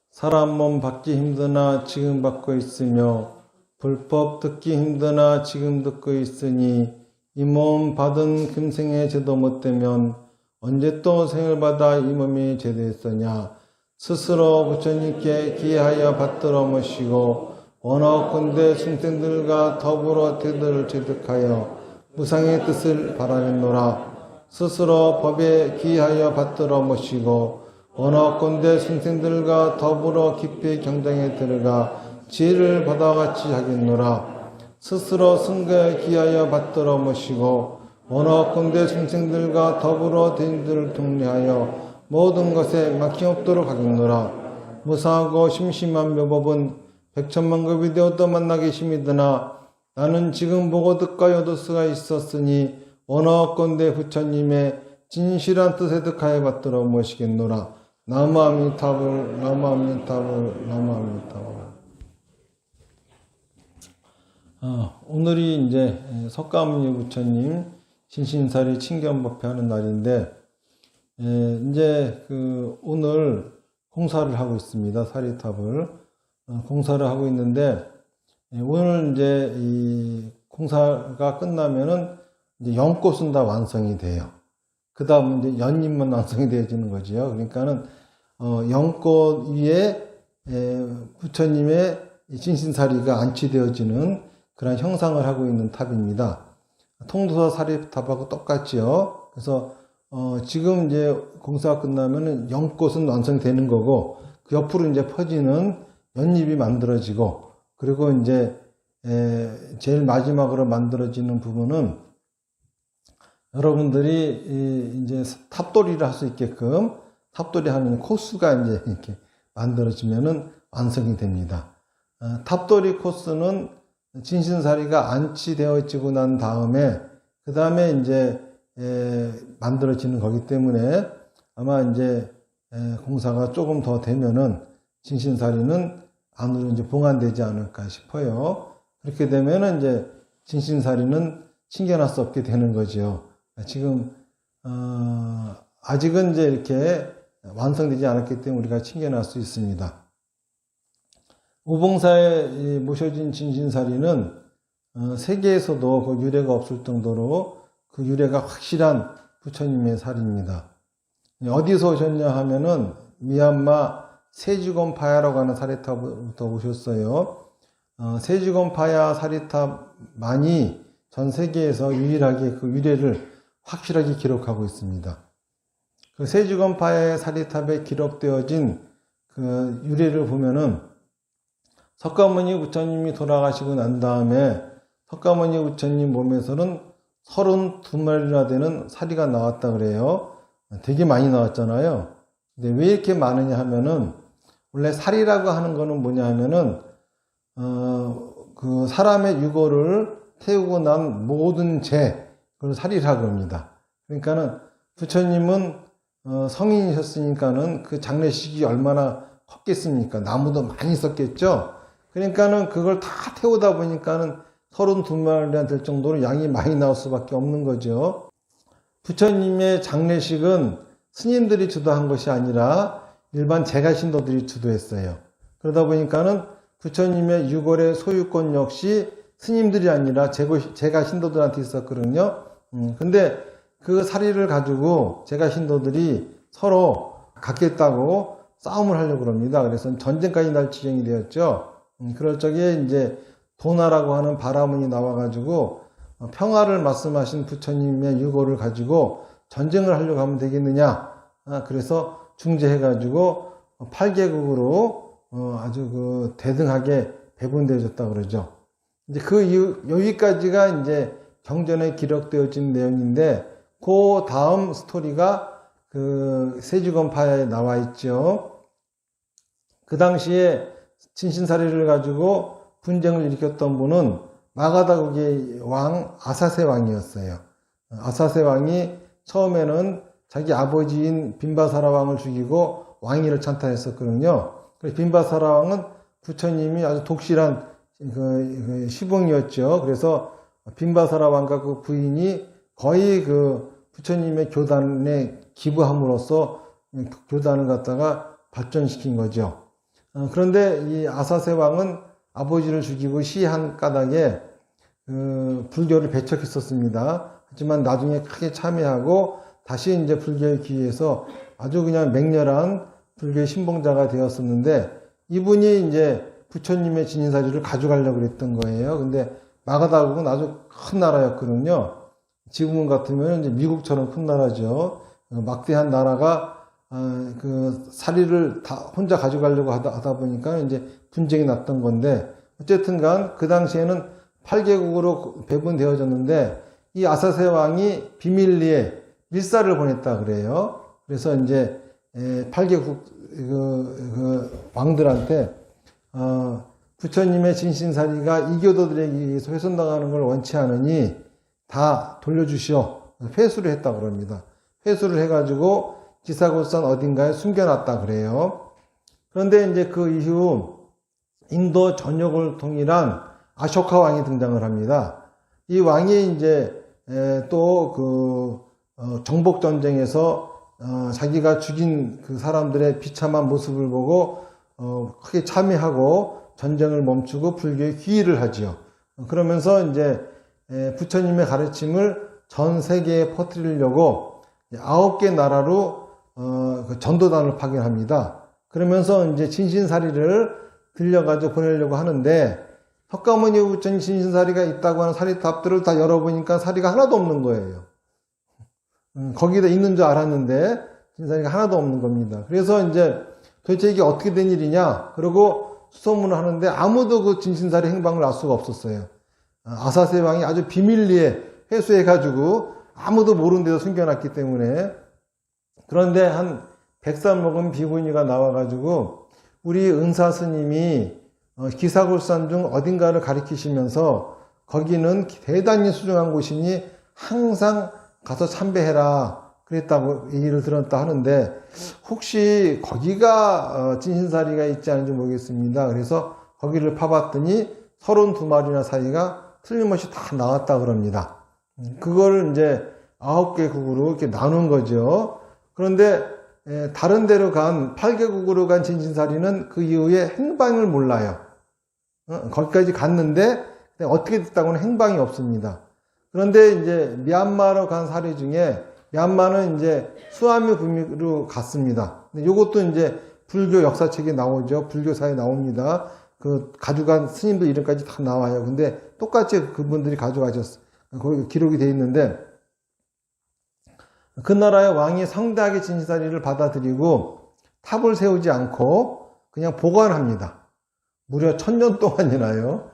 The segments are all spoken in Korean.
사람 몸 받기 힘드나 지금 받고 있으며 불법 듣기 힘드나 지금 듣고 있으니 이 몸 받은 금생의 죄도 못되면 언제 또 생을 받아 이 몸이 죄됐으냐. 스스로 부처님께 기하여 받들어 모시고 원하건대 순생들과 더불어 대들을 제득하여 무상의 뜻을 바라겠노라. 스스로 법에 기하여 받들어 모시고 원하건대 순생들과 더불어 깊이 경장에 들어가 지혜를 받아같이 하겠노라. 스스로 승가에 기하여 받들어 모시고 원하건대 순생들과 더불어 대인들을 통례하여 모든 것에 막힘없도록 하겠노라. 무사하고 심심한 묘법은 백천만급이 되어도 만나기 힘이드나 나는 지금 보고 듣가여도 수가 있었으니 원하건대 부처님의 진실한 뜻에 득하여 받들어 모시겠노라. 나무아미타불 나무아미타불 나무아미타불. 오늘이 이제 석가모니 부처님 신신사리 친견법회 하는 날인데 이제 오늘 공사를 하고 있습니다. 사리탑을 공사를 하고 있는데 오늘 이제 이 공사가 끝나면은 이제 연꽃은 다 완성이 돼요. 그 다음 이제 연잎만 완성이 되어지는 거죠. 그러니까는 연꽃 위에 부처님의 신신사리가 안치되어지는 그런 형상을 하고 있는 탑입니다. 통도사 사리탑하고 똑같지요. 그래서 지금 이제 공사가 끝나면은 연꽃은 완성되는 거고 그 옆으로 이제 퍼지는 연잎이 만들어지고 그리고 이제 제일 마지막으로 만들어지는 부분은 여러분들이 이제 탑돌이를 할 수 있게끔 탑돌이 하는 코스가 이제 이렇게 만들어지면은 완성이 됩니다. 탑돌이 코스는 진신사리가 안치되어지고 난 다음에 그 다음에 이제 만들어지는 거기 때문에 아마 이제 공사가 조금 더 되면은 진신사리는 안으로 이제 봉안되지 않을까 싶어요. 그렇게 되면은 이제 진신사리는 챙겨낼 수 없게 되는 거죠. 지금 아직은 이제 이렇게 완성되지 않았기 때문에 우리가 챙겨낼 수 있습니다. 우봉사에 모셔진 진신사리는 세계에서도 그 유래가 없을 정도로 그 유래가 확실한 부처님의 사리입니다. 어디서 오셨냐 하면은 미얀마 세주건파야라고 하는 사리탑부터 오셨어요. 세주건파야 사리탑만이 전 세계에서 유일하게 그 유래를 확실하게 기록하고 있습니다. 그 세주건파야의 사리탑에 기록되어진 그 유래를 보면은 석가모니 부처님이 돌아가시고 난 다음에 석가모니 부처님 몸에서는 32마리나 되는 사리가 나왔다 그래요. 되게 많이 나왔잖아요. 근데 왜 이렇게 많으냐 하면은 원래 사리라고 하는 거는 뭐냐 하면은 그 사람의 유고를 태우고 난 모든 죄, 그걸 사리라고 합니다. 그러니까는 부처님은 성인이셨으니까는 그 장례식이 얼마나 컸겠습니까? 나무도 많이 있었겠죠? 그러니까는 그걸 다 태우다 보니까는 32마리나 될 정도로 양이 많이 나올 수밖에 없는 거죠. 부처님의 장례식은 스님들이 주도한 것이 아니라 일반 제가신도들이 주도했어요. 그러다 보니까는 부처님의 유골의 소유권 역시 스님들이 아니라 제가신도들한테 있었거든요. 근데 그 사리를 가지고 제가신도들이 서로 갖겠다고 싸움을 하려고 합니다. 그래서 전쟁까지 날 지경이 되었죠. 그럴 적에 이제 도나라고 하는 바라문이 나와가지고 평화를 말씀하신 부처님의 유고를 가지고 전쟁을 하려고 하면 되겠느냐. 그래서 중재해가지고 8개국으로 아주 그 대등하게 배분되어졌다 그러죠. 이제 여기까지가 이제 경전에 기록되어진 내용인데 그 다음 스토리가 그 세주건파야에 나와 있죠. 그 당시에 진신사리를 가지고 분쟁을 일으켰던 분은 마가다국의 왕 아사세 왕이었어요. 아사세 왕이 처음에는 자기 아버지인 빈바사라 왕을 죽이고 왕위를 찬탈했었거든요. 그래서 빈바사라 왕은 부처님이 아주 독실한 시봉이었죠. 그래서 빈바사라 왕과 그 부인이 거의 그 부처님의 교단에 기부함으로써 교단을 갖다가 발전시킨 거죠. 그런데 이 아사세 왕은 아버지를 죽이고 시한 까닭에 불교를 배척했었습니다. 하지만 나중에 크게 참여하고 다시 이제 불교에 귀해서 아주 그냥 맹렬한 불교의 신봉자가 되었었는데, 이분이 이제 부처님의 진인사리를 가져가려고 그랬던 거예요. 근데 마가다국은 아주 큰 나라였거든요. 지금 같으면 이제 미국처럼 큰 나라죠. 막대한 나라가 그 사리를 다 혼자 가져가려고 하다 보니까 이제 분쟁이 났던 건데, 어쨌든간 그 당시에는 8개국으로 배분되어졌는데 이 아사세 왕이 비밀리에 밀사를 보냈다 그래요. 그래서 이제 8개국 그 왕들한테 부처님의 진신사리가 이교도들에게 의해서 훼손당하는 걸 원치 않으니 다 돌려주시오. 회수를 했다고 그럽니다. 회수를 해가지고 기사고산 어딘가에 숨겨놨다 그래요. 그런데 이제 그 이후 인도 전역을 통일한 아쇼카 왕이 등장을 합니다. 이 왕이 이제 또 정복 전쟁에서 자기가 죽인 그 사람들의 비참한 모습을 보고 크게 참여하고 전쟁을 멈추고 불교에 귀의를 하지요. 그러면서 이제 부처님의 가르침을 전 세계에 퍼뜨리려고 9개 나라로 그 전도단을 파견합니다. 그러면서 이제 진신사리를 들려가지고 보내려고 하는데, 석가모니 부처님 진신사리가 있다고 하는 사리탑들을 다 열어보니까 사리가 하나도 없는 거예요. 거기다 있는 줄 알았는데 진신사리가 하나도 없는 겁니다. 그래서 이제 도대체 이게 어떻게 된 일이냐 그러고 수소문을 하는데 아무도 그 진신사리 행방을 알 수가 없었어요. 아사세 왕이 아주 비밀리에 회수해가지고 아무도 모르는 데서 숨겨놨기 때문에. 그런데 한 100살 먹은 비구니가 나와가지고 우리 은사 스님이 기사골산 중 어딘가를 가리키시면서 거기는 대단히 수중한 곳이니 항상 가서 참배해라 그랬다고 얘기를 들었다 하는데, 혹시 거기가 진신사리가 있지 않은지 모르겠습니다. 그래서 거기를 파봤더니 32마리나 사리가 틀림없이 다 나왔다 그럽니다. 그걸 이제 9개국으로 이렇게 나눈 거죠. 그런데 다른 데로 간 8개국으로 간 진신사리는 그 이후에 행방을 몰라요. 거기까지 갔는데 어떻게 됐다고는 행방이 없습니다. 그런데 이제 미얀마로 간 사리 중에, 미얀마는 이제 수아미 구미로 갔습니다. 근데 이것도 이제 불교 역사책에 나오죠. 불교사에 나옵니다. 그 가져간 스님들 이름까지 다 나와요. 근데 똑같이 그분들이 가져가셨어요. 거기 기록이 돼 있는데, 그 나라의 왕이 성대하게 진신사리를 받아들이고 탑을 세우지 않고 그냥 보관합니다. 무려 1000년 동안이나요.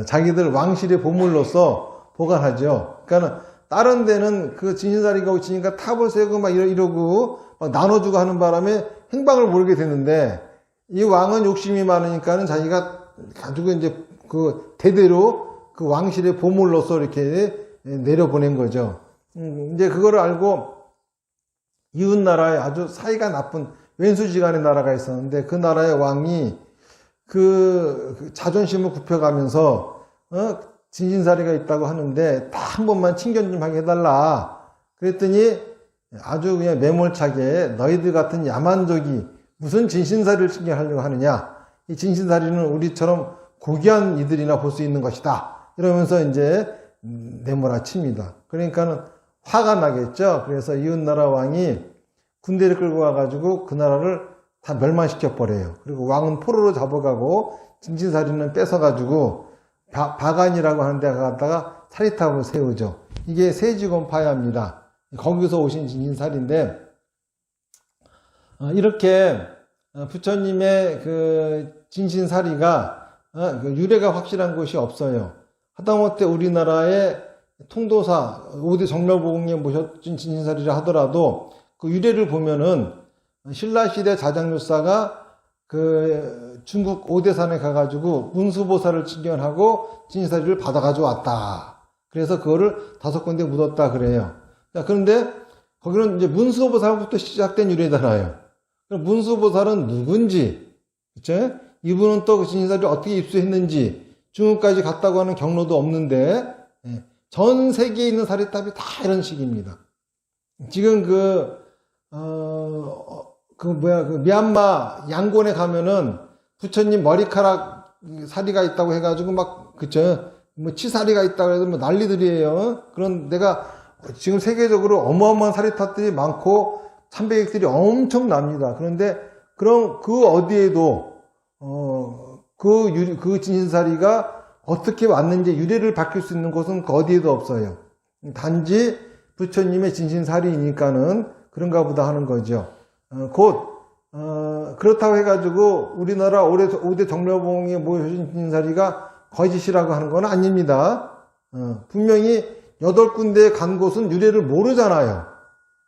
자기들 왕실의 보물로서 보관하죠. 그러니까 다른 데는 그 진신사리가 오치니까 탑을 세우고 막 이러고 막 나눠주고 하는 바람에 행방을 모르게 됐는데, 이 왕은 욕심이 많으니까는 자기가 가지고 이제 그 대대로 그 왕실의 보물로서 이렇게 내려보낸 거죠. 이제 그거를 알고 이웃 나라에 아주 사이가 나쁜 왼수지간의 나라가 있었는데, 그 나라의 왕이 그 자존심을 굽혀가면서 진신사리가 있다고 하는데 다 한 번만 친견 좀 하게 해달라 그랬더니, 아주 그냥 매몰차게 너희들 같은 야만족이 무슨 진신사리를 친견하려고 하느냐, 이 진신사리는 우리처럼 고귀한 이들이나 볼 수 있는 것이다 이러면서 이제 내몰아칩니다. 그러니까는 화가 나겠죠. 그래서 이웃나라 왕이 군대를 끌고 와가지고 그 나라를 다 멸망시켜 버려요. 그리고 왕은 포로로 잡아가고 진신사리는 뺏어가지고 바간이라고 하는 데 갔다가 사리탑을 세우죠. 이게 세지곤 파야입니다. 거기서 오신 진신사리인데, 이렇게 부처님의 그 진신사리가 유래가 확실한 곳이 없어요. 하다못해 우리나라의 통도사 5대 정멸보공에 모셔진 진신사리라 하더라도 그 유래를 보면은 신라시대 자장육사가 그 중국 5대산에 가가지고 문수보살을 친견하고 진신사리를 받아가지고 왔다. 그래서 그거를 5군데 묻었다 그래요. 자, 그런데 거기는 이제 문수보살부터 시작된 유래잖아요. 그럼 문수보살은 누군지, 그쵸? 이분은 또 그 진신사리를 어떻게 입수했는지, 중국까지 갔다고 하는 경로도 없는데, 전 세계에 있는 사리탑이 다 이런 식입니다. 지금 미얀마 양곤에 가면은 부처님 머리카락 사리가 있다고 해가지고 그쵸? 치사리가 있다고 해서 난리들이에요. 그런 데가 지금 세계적으로 어마어마한 사리탑들이 많고, 참배객들이 엄청납니다. 그런데, 그럼 그 어디에도, 그 진신사리가 어떻게 왔는지 유래를 밝힐 수 있는 곳은 그 어디에도 없어요. 단지 부처님의 진신사리이니까는 그런가 보다 하는 거죠. 그렇다고 해가지고 우리나라 5대 정려봉에 모여진 진신사리가 거짓이라고 하는 건 아닙니다. 분명히 8군데에 간 곳은 유래를 모르잖아요.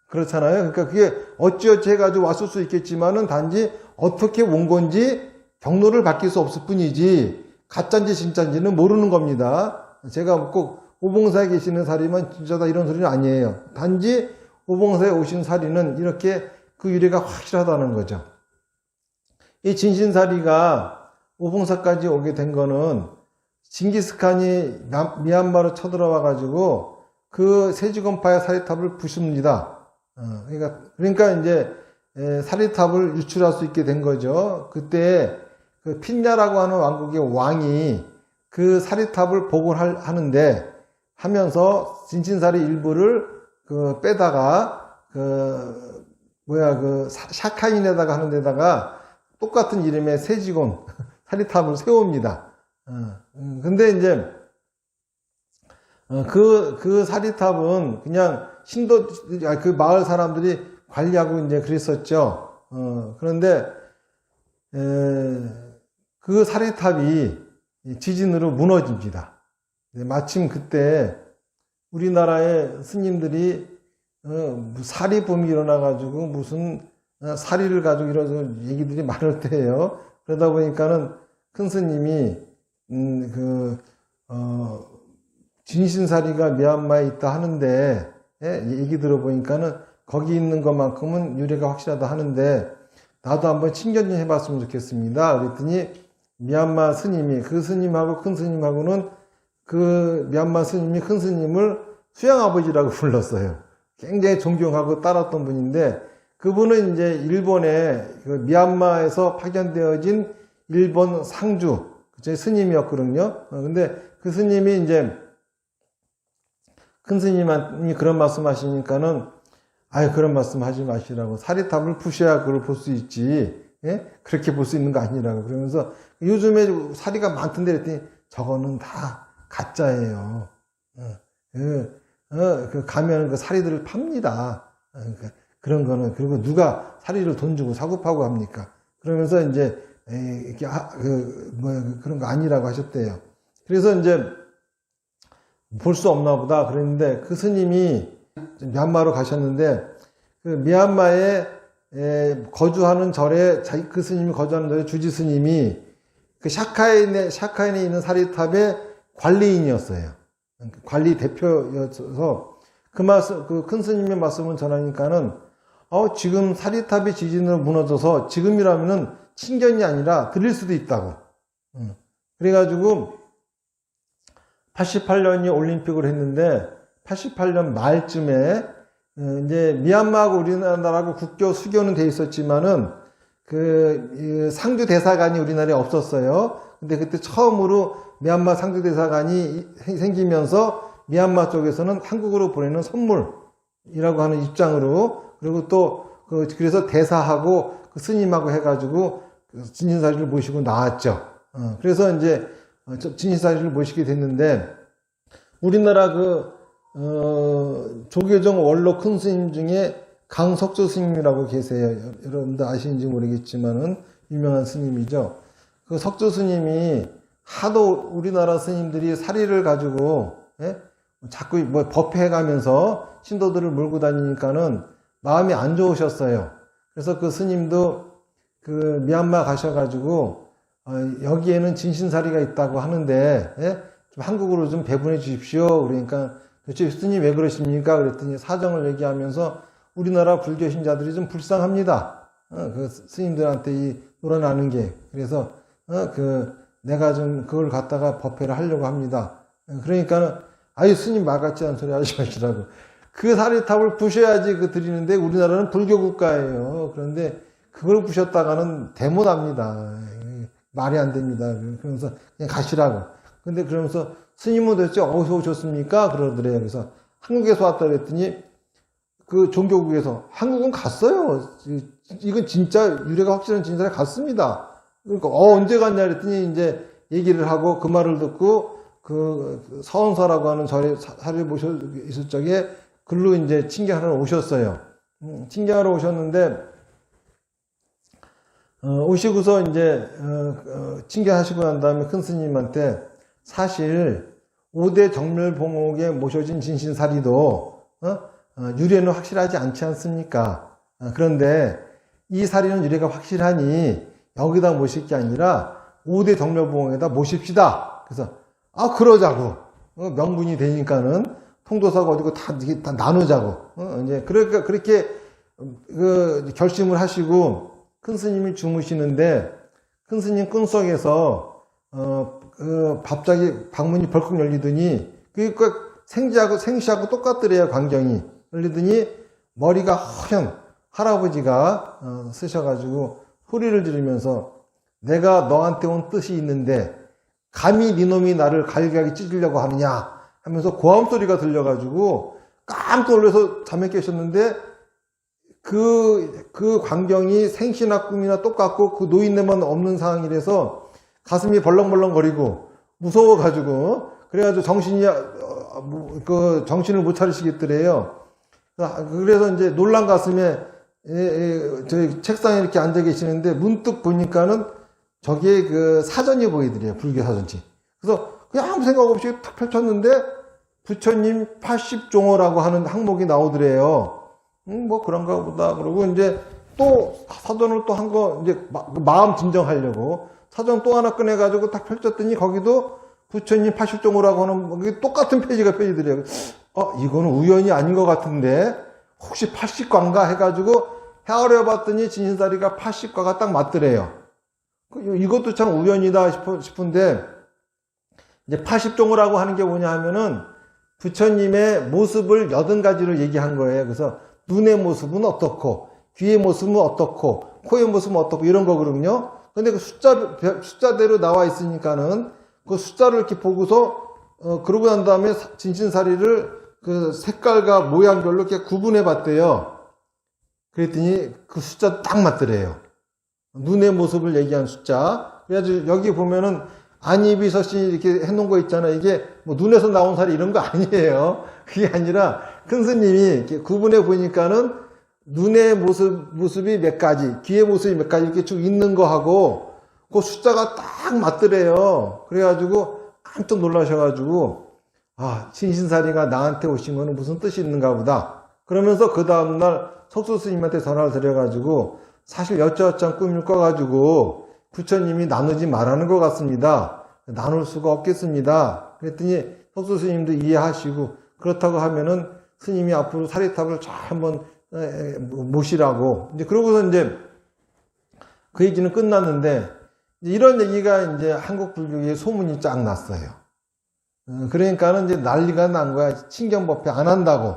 그렇잖아요. 그러니까 그게 어찌어찌 해가지고 왔을 수 있겠지만은 단지 어떻게 온 건지 경로를 밝힐 수 없을 뿐이지 가짜인지 진짜인지는 모르는 겁니다. 제가 꼭 오봉사에 계시는 사리만 진짜다 이런 소리는 아니에요. 단지 오봉사에 오신 사리는 이렇게 그 유래가 확실하다는 거죠. 이 진신사리가 오봉사까지 오게 된 거는 징기스칸이 미얀마로 쳐들어와 가지고 그 세지건파의 사리탑을 부숩니다. 그러니까 이제 사리탑을 유출할 수 있게 된 거죠. 그때 그 핀냐라고 하는 왕국의 왕이 그 사리탑을 복원하는데 하면서 진신사리 일부를 빼다가 샤카인에다가 하는 데다가 똑같은 이름의 세지곤 사리탑을 세웁니다. 근데 이제 그 사리탑은 그냥 그 마을 사람들이 관리하고 이제 그랬었죠. 그런데 그 사리탑이 지진으로 무너집니다. 마침 그때 우리나라의 스님들이 사리붐이 일어나가지고 무슨 사리를 가지고 이런 얘기들이 많을 때예요. 그러다 보니까는 큰 스님이 진신사리가 미얀마에 있다 하는데 얘기 들어보니까는 거기 있는 것만큼은 유래가 확실하다 하는데 나도 한번 친견 좀 해봤으면 좋겠습니다. 그랬더니 미얀마 스님이 그 스님하고 큰 스님하고는 그 미얀마 스님이 큰 스님을 수양아버지라고 불렀어요. 굉장히 존경하고 따랐던 분인데 그분은 이제 일본에 미얀마에서 파견되어진 일본 상주 스님이었거든요. 근데 그 스님이 이제 큰 스님이 그런 말씀 하시니까는 그런 말씀 하지 마시라고. 사리탑을 부셔야 그걸 볼 수 있지. 예? 그렇게 볼 수 있는 거 아니라고. 그러면서 요즘에 사리가 많던데 그랬더니 저거는 다 가짜예요. 가면 그 사리들을 팝니다. 그런 거는. 그리고 누가 사리를 돈 주고 사고 파고 합니까? 그러면서 이제 이렇게 그런 거 아니라고 하셨대요. 그래서 이제 볼 수 없나 보다 그랬는데 그 스님이 미얀마로 가셨는데 그 미얀마에 거주하는 절에 그 스님이 거주하는 절에 주지 스님이 그 샤카인에 있는 사리탑의 관리인이었어요. 관리 대표여서 그 큰 스님의 말씀을 전하니까는 지금 사리탑이 지진으로 무너져서 지금이라면은 친견이 아니라 들릴 수도 있다고. 그래가지고 88년이 올림픽을 했는데 88년 말쯤에 이제 미얀마하고 우리나라하고 국교 수교는 돼 있었지만은 그 상주 대사관이 우리나라에 없었어요. 근데 그때 처음으로 미얀마 상주 대사관이 생기면서 미얀마 쪽에서는 한국으로 보내는 선물이라고 하는 입장으로 그리고 또 그래서 대사하고 그 스님하고 해가지고 진신사리를 모시고 나왔죠. 그래서 이제 진신사리를 모시게 됐는데 우리나라 조계종 원로 큰 스님 중에 강석조 스님이라고 계세요. 여러분들 아시는지 모르겠지만은 유명한 스님이죠. 그 석조 스님이 하도 우리나라 스님들이 사리를 가지고 자꾸 법회해가면서 신도들을 몰고 다니니까는 마음이 안 좋으셨어요. 그래서 그 스님도 그 미얀마 가셔가지고 여기에는 진신사리가 있다고 하는데 좀 한국으로 좀 배분해 주십시오. 그러니까 도대체 스님 왜 그러십니까? 그랬더니 사정을 얘기하면서 우리나라 불교 신자들이 좀 불쌍합니다. 그 스님들한테 이 놀아나는 게. 그래서 내가 좀 그걸 갖다가 법회를 하려고 합니다. 그러니까는 아유 스님 말 같지 않은 소리 하지 마시라고. 그 사리탑을 부셔야지 드리는데 우리나라는 불교 국가예요. 그런데 그걸 부셨다가는 대못합니다. 말이 안 됩니다. 그러면서 그냥 가시라고. 근데 그러면서 스님은 도대체 어디서 오셨습니까? 그러더래요. 그래서 한국에서 왔다 그랬더니 그 종교국에서 한국은 갔어요. 이건 진짜 유래가 확실한 진사에 갔습니다. 그러니까 언제 갔냐 그랬더니 이제 얘기를 하고 그 말을 듣고 그 서원사라고 하는 절에 사례 모셔 있을 적에 글로 이제 칭견하러 오셨어요. 칭견하러 오셨는데 오시고서 이제 칭견하시고 난 다음에 큰 스님한테 사실 5대 정멸봉옥에 모셔진 진신사리도 유래는 확실하지 않지 않습니까? 그런데 이 사리는 유래가 확실하니 여기다 모실 게 아니라 5대 정멸봉옥에다 모십시다. 그래서 그러자고. 명분이 되니까는 통도사가 어디고 다 나누자고. 이제 그러니까 그렇게 결심을 하시고 큰 스님이 주무시는데 큰 스님 꿈속에서 갑자기 방문이 벌컥 열리더니 그러니까 생시하고 똑같더래요. 광경이 열리더니 머리가 허연 할아버지가 쓰셔가지고 소리를 지르면서 내가 너한테 온 뜻이 있는데 감히 니놈이 나를 갈기갈기 찢으려고 하느냐 하면서 고함 소리가 들려가지고 깜짝 놀라서 잠에 깨셨는데 그 광경이 생시나 꿈이나 똑같고 그 노인네만 없는 상황이라서 가슴이 벌렁벌렁거리고 무서워가지고 그래가지고 정신을 못 차리시겠더래요. 그래서 이제 놀란 가슴에 저희 책상에 이렇게 앉아 계시는데 문득 보니까는 저기에 그 사전이 보이더래요. 불교 사전지. 그래서 그냥 아무 생각 없이 탁 펼쳤는데 부처님 80종호라고 하는 항목이 나오더래요. 뭐 그런가 보다. 그러고 이제 또 사전을 또 한 거 이제 마음 진정하려고 사전 또 하나 꺼내가지고 딱 펼쳤더니 거기도 부처님 80종호라고 하는 똑같은 페이지가 펴지더래요. 이거는 우연이 아닌 것 같은데 혹시 80과인가 해가지고 헤아려 봤더니 진신사리가 80과가 딱 맞더래요. 이것도 참 우연이다 싶은데 이제 80종호라고 하는 게 뭐냐 하면은 부처님의 모습을 80가지를 얘기한 거예요. 그래서 눈의 모습은 어떻고 귀의 모습은 어떻고 코의 모습은 어떻고 이런 거거든요. 근데 그 숫자대로 나와 있으니까는 그 숫자를 이렇게 보고서 그러고 난 다음에 진신사리를 그 색깔과 모양별로 이렇게 구분해 봤대요. 그랬더니 그 숫자 딱 맞더래요. 눈의 모습을 얘기한 숫자. 그래가지고 여기 보면은 안이비서씨 이렇게 해놓은 거 있잖아요. 이게 뭐 눈에서 나온 살이 이런 거 아니에요. 그게 아니라 큰 스님이 이렇게 구분해 보니까는 눈의 모습이 몇 가지, 귀의 모습이 몇 가지 이렇게 쭉 있는 거하고 그 숫자가 딱 맞더래요. 그래가지고 깜짝 놀라셔가지고 진신사리가 나한테 오신 거는 무슨 뜻이 있는가 보다. 그러면서 그 다음날 석수 스님한테 전화를 드려가지고 사실 여짜여짜한 꿈을 꿔가지고 부처님이 나누지 말라는 것 같습니다. 나눌 수가 없겠습니다. 그랬더니 석수 스님도 이해하시고 그렇다고 하면은 스님이 앞으로 사리탑을 잘 한번 모시라고. 이제 그러고서 이제 그 얘기는 끝났는데 이런 얘기가 이제 한국 불교에 소문이 쫙 났어요. 그러니까는 이제 난리가 난 거야. 신경법회 안 한다고.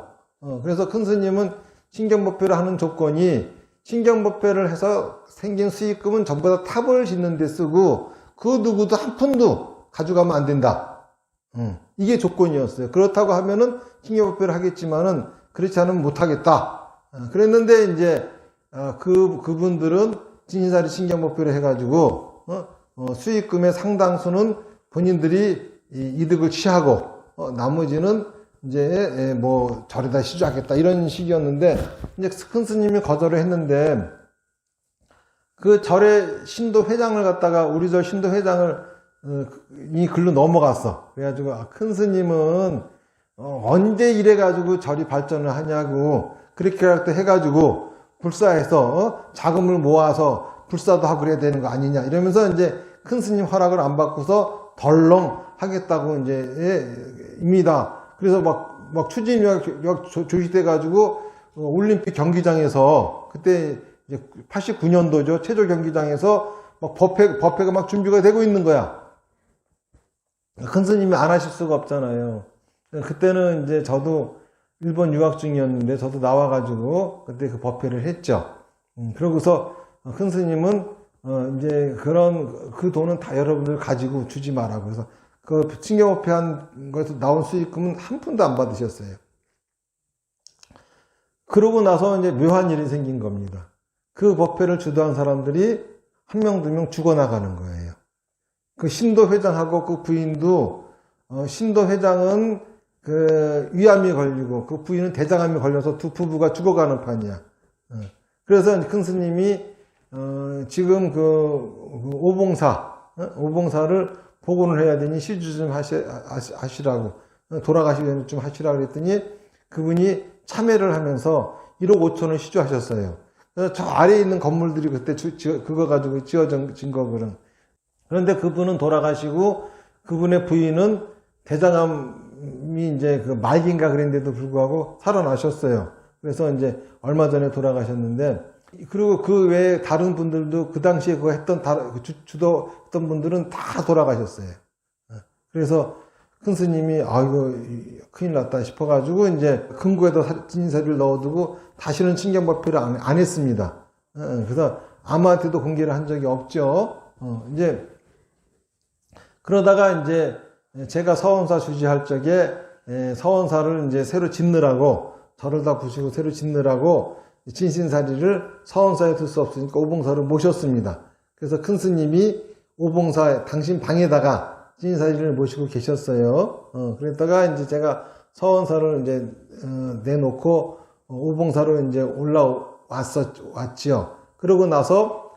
그래서 큰 스님은 신경법회를 하는 조건이 신경법회를 해서 생긴 수익금은 전부 다 탑을 짓는 데 쓰고 그 누구도 한 푼도 가져가면 안 된다. 이게 조건이었어요. 그렇다고 하면은 신경법회를 하겠지만은 그렇지 않으면 못 하겠다. 그랬는데 이제 그분들은 진신사리 신경법회를 해가지고 수익금의 상당수는 본인들이 이득을 취하고 나머지는 이제 뭐 절에다 시주하겠다 이런 식이었는데 이제 큰 스님이 거절을 했는데 그 절의 신도 회장을 갖다가 우리 절 신도 회장을 이 글로 넘어갔어. 그래가지고 큰 스님은 언제 이래가지고 절이 발전을 하냐고 그렇게 해가지고 불사해서 자금을 모아서 불사도 하고 그래야 되는 거 아니냐 이러면서 이제 큰 스님 허락을 안 받고서 덜렁 하겠다고 이제 입니다. 그래서 막 추진력 조직돼가지고 올림픽 경기장에서 그때 이제 89년도죠. 체조 경기장에서 막 법회가 막 준비가 되고 있는 거야. 큰 스님이 안 하실 수가 없잖아요. 그때는 이제 저도 일본 유학 중이었는데 저도 나와가지고 그때 그 법회를 했죠. 그러고서 큰 스님은 이제 그 돈은 다 여러분들 가지고 주지 마라고 해서 그 신경법회 한 거에서 나온 수익금은 한 푼도 안 받으셨어요. 그러고 나서 이제 묘한 일이 생긴 겁니다. 그 법회를 주도한 사람들이 한 명, 두 명 죽어나가는 거예요. 그 신도 회장하고 그 부인도, 신도 회장은 그 위암이 걸리고 그 부인은 대장암이 걸려서 두 부부가 죽어가는 판이야. 그래서 큰 스님이, 지금 그 오봉사를 복원을 해야 되니 시주 좀 하시라고, 돌아가시려면 좀 하시라고 그랬더니 그분이 참회를 하면서 1억 5천을 시주하셨어요. 그래서 저 아래에 있는 건물들이 그때 그거 가지고 지어진 거거든. 그런데 그분은 돌아가시고 그분의 부인은 대장암이 이제 그 말기인가 그랬는데도 불구하고 살아나셨어요. 그래서 이제 얼마 전에 돌아가셨는데, 그리고 그 외에 다른 분들도 그 당시에 그거 했던 주도했던 분들은 다 돌아가셨어요. 그래서 큰 스님이 이거 큰일 났다 싶어가지고 이제 금고에다 진사리를 넣어두고 다시는 신경법회를 안 했습니다. 그래서 아무한테도 공개를 한 적이 없죠. 이제 그러다가 이제 제가 서원사 주지할 적에 서원사를 이제 새로 짓느라고 절을 다 부시고 새로 짓느라고 진신사리를 서원사에 둘 수 없으니까 오봉사를 모셨습니다. 그래서 큰 스님이 오봉사 당신 방에다가 진사리를 모시고 계셨어요. 그랬다가 이제 제가 서원사를 이제 내놓고 오봉사로 이제 왔지요. 그러고 나서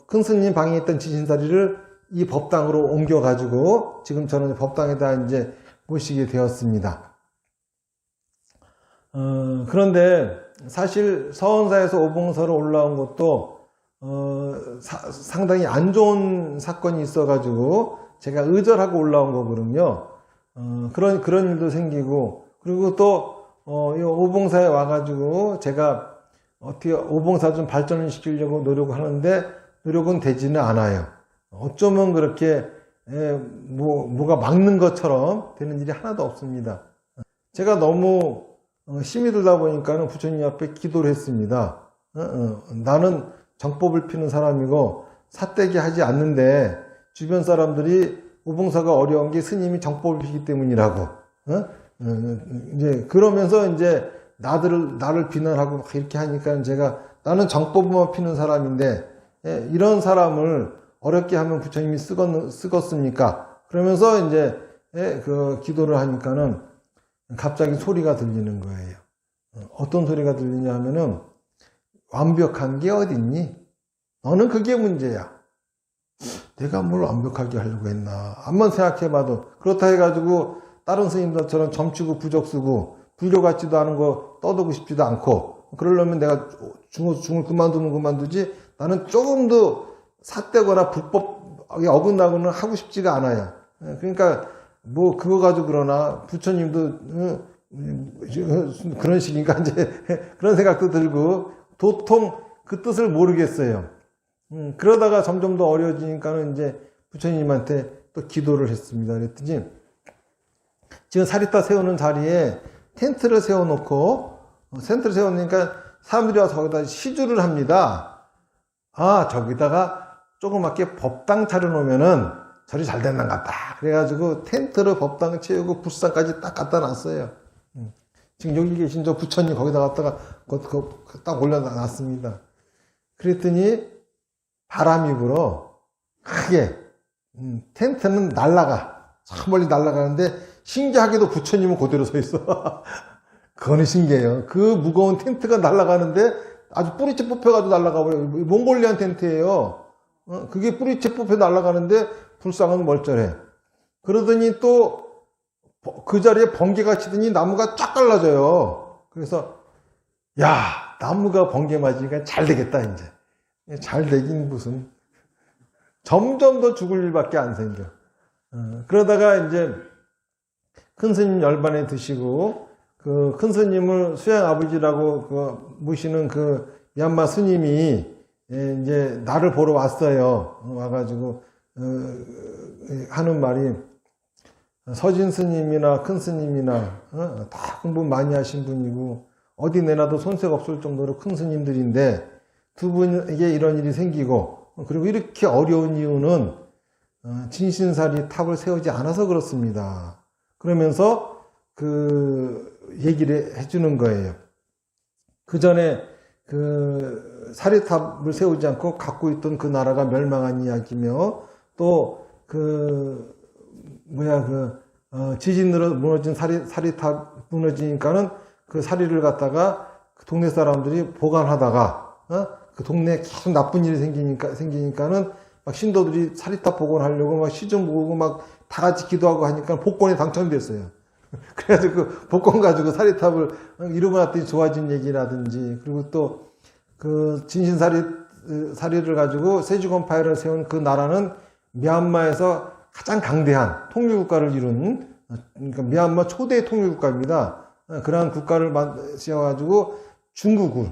큰 스님 방에 있던 진신사리를 이 법당으로 옮겨가지고 지금 저는 법당에다 이제 모시게 되었습니다. 그런데 사실 서원사에서 오봉사로 올라온 것도 상당히 안 좋은 사건이 있어가지고 제가 의절하고 올라온 거거든요. 그런 일도 생기고, 그리고 또 이 오봉사에 와가지고 제가 어떻게 오봉사 좀 발전을 시키려고 노력하는데 노력은 되지는 않아요. 어쩌면 그렇게 뭐가 막는 것처럼 되는 일이 하나도 없습니다. 제가 너무 힘이 들다 보니까는 부처님 앞에 기도를 했습니다. 나는 정법을 피는 사람이고 삿대기 하지 않는데 주변 사람들이 오봉사가 어려운 게 스님이 정법을 피기 때문이라고. 이제 그러면서 이제 나를 비난하고 막 이렇게 하니까 제가 나는 정법만 피는 사람인데 이런 사람을 어렵게 하면 부처님이 쓰겠습니까? 그러면서 이제 그 기도를 하니까는 갑자기 소리가 들리는 거예요. 어떤 소리가 들리냐 하면은 완벽한 게 어딨니? 너는 그게 문제야. 내가 뭘 완벽하게 하려고 했나? 한번 생각해봐도 그렇다 해가지고 다른 스님들처럼 점치고 부적 쓰고 불교 같지도 않은 거 떠들고 싶지도 않고 그러려면 내가 중을 그만두면 그만두지 나는 조금 더 삿대거나 불법에 어긋나고는 하고 싶지가 않아요. 그러니까 뭐 그거 가지고 그러나 부처님도 그런 식인가 이제 그런 생각도 들고 도통 그 뜻을 모르겠어요. 그러다가 점점 더 어려워지니까는 이제 부처님한테 또 기도를 했습니다. 그랬더니 지금 사리타 세우는 자리에 텐트를 세워놓고 텐트를 세워놓으니까 사람들이 와서 거기다 시주를 합니다. 저기다가 조그맣게 법당 차려놓으면은 절이 잘 되는 것 같다. 그래가지고 텐트를 법당 채우고 불상까지 딱 갖다 놨어요. 지금 여기 계신 저 부처님 거기다 갖다가 딱 올려놨습니다. 그랬더니 바람이 불어 크게 텐트는 날아가 저 멀리 날아가는데 신기하게도 부처님은 그대로 서 있어. 그거는 신기해요. 그 무거운 텐트가 날아가는데 아주 뿌리채 뽑혀가지고 날아가 버려요. 몽골리안 텐트예요. 그게 뿌리채 뽑혀 날아가는데 불상은 멀쩡해. 그러더니 또 그 자리에 번개가 치더니 나무가 쫙 갈라져요. 그래서 야, 나무가 번개 맞으니까 잘 되겠다 이제. 잘 되긴 무슨. 점점 더 죽을 일밖에 안 생겨. 그러다가 이제 큰 스님 열반에 드시고 그 큰 스님을 수양 아버지라고 모시는 그 미얀마 스님이 이제 나를 보러 왔어요. 와가지고 하는 말이 서진 스님이나 큰 스님이나 다 공부 많이 하신 분이고 어디 내놔도 손색 없을 정도로 큰 스님들인데 두 분에게 이런 일이 생기고 그리고 이렇게 어려운 이유는 진신사리 탑을 세우지 않아서 그렇습니다. 그러면서 그 얘기를 해주는 거예요. 그 전에 그 사리탑을 세우지 않고 갖고 있던 그 나라가 멸망한 이야기며 또 그 지진으로 무너진 사리탑 무너지니까는 그 사리를 갖다가 그 동네 사람들이 보관하다가 그 동네에 계속 나쁜 일이 생기니까는 막 신도들이 사리탑 복원하려고 막 시중 모으고 막 다 같이 기도하고 하니까 복권에 당첨됐어요. 그래서 그 복권 가지고 사리탑을 이루고 났더니 좋아진 얘기라든지 그리고 또 그 진신사리를 가지고 세주건파이를 세운 그 나라는 미얀마에서 가장 강대한 통일국가를 이룬 그러니까 미얀마 초대 통일국가입니다. 그러한 국가를 세워가지고 중국을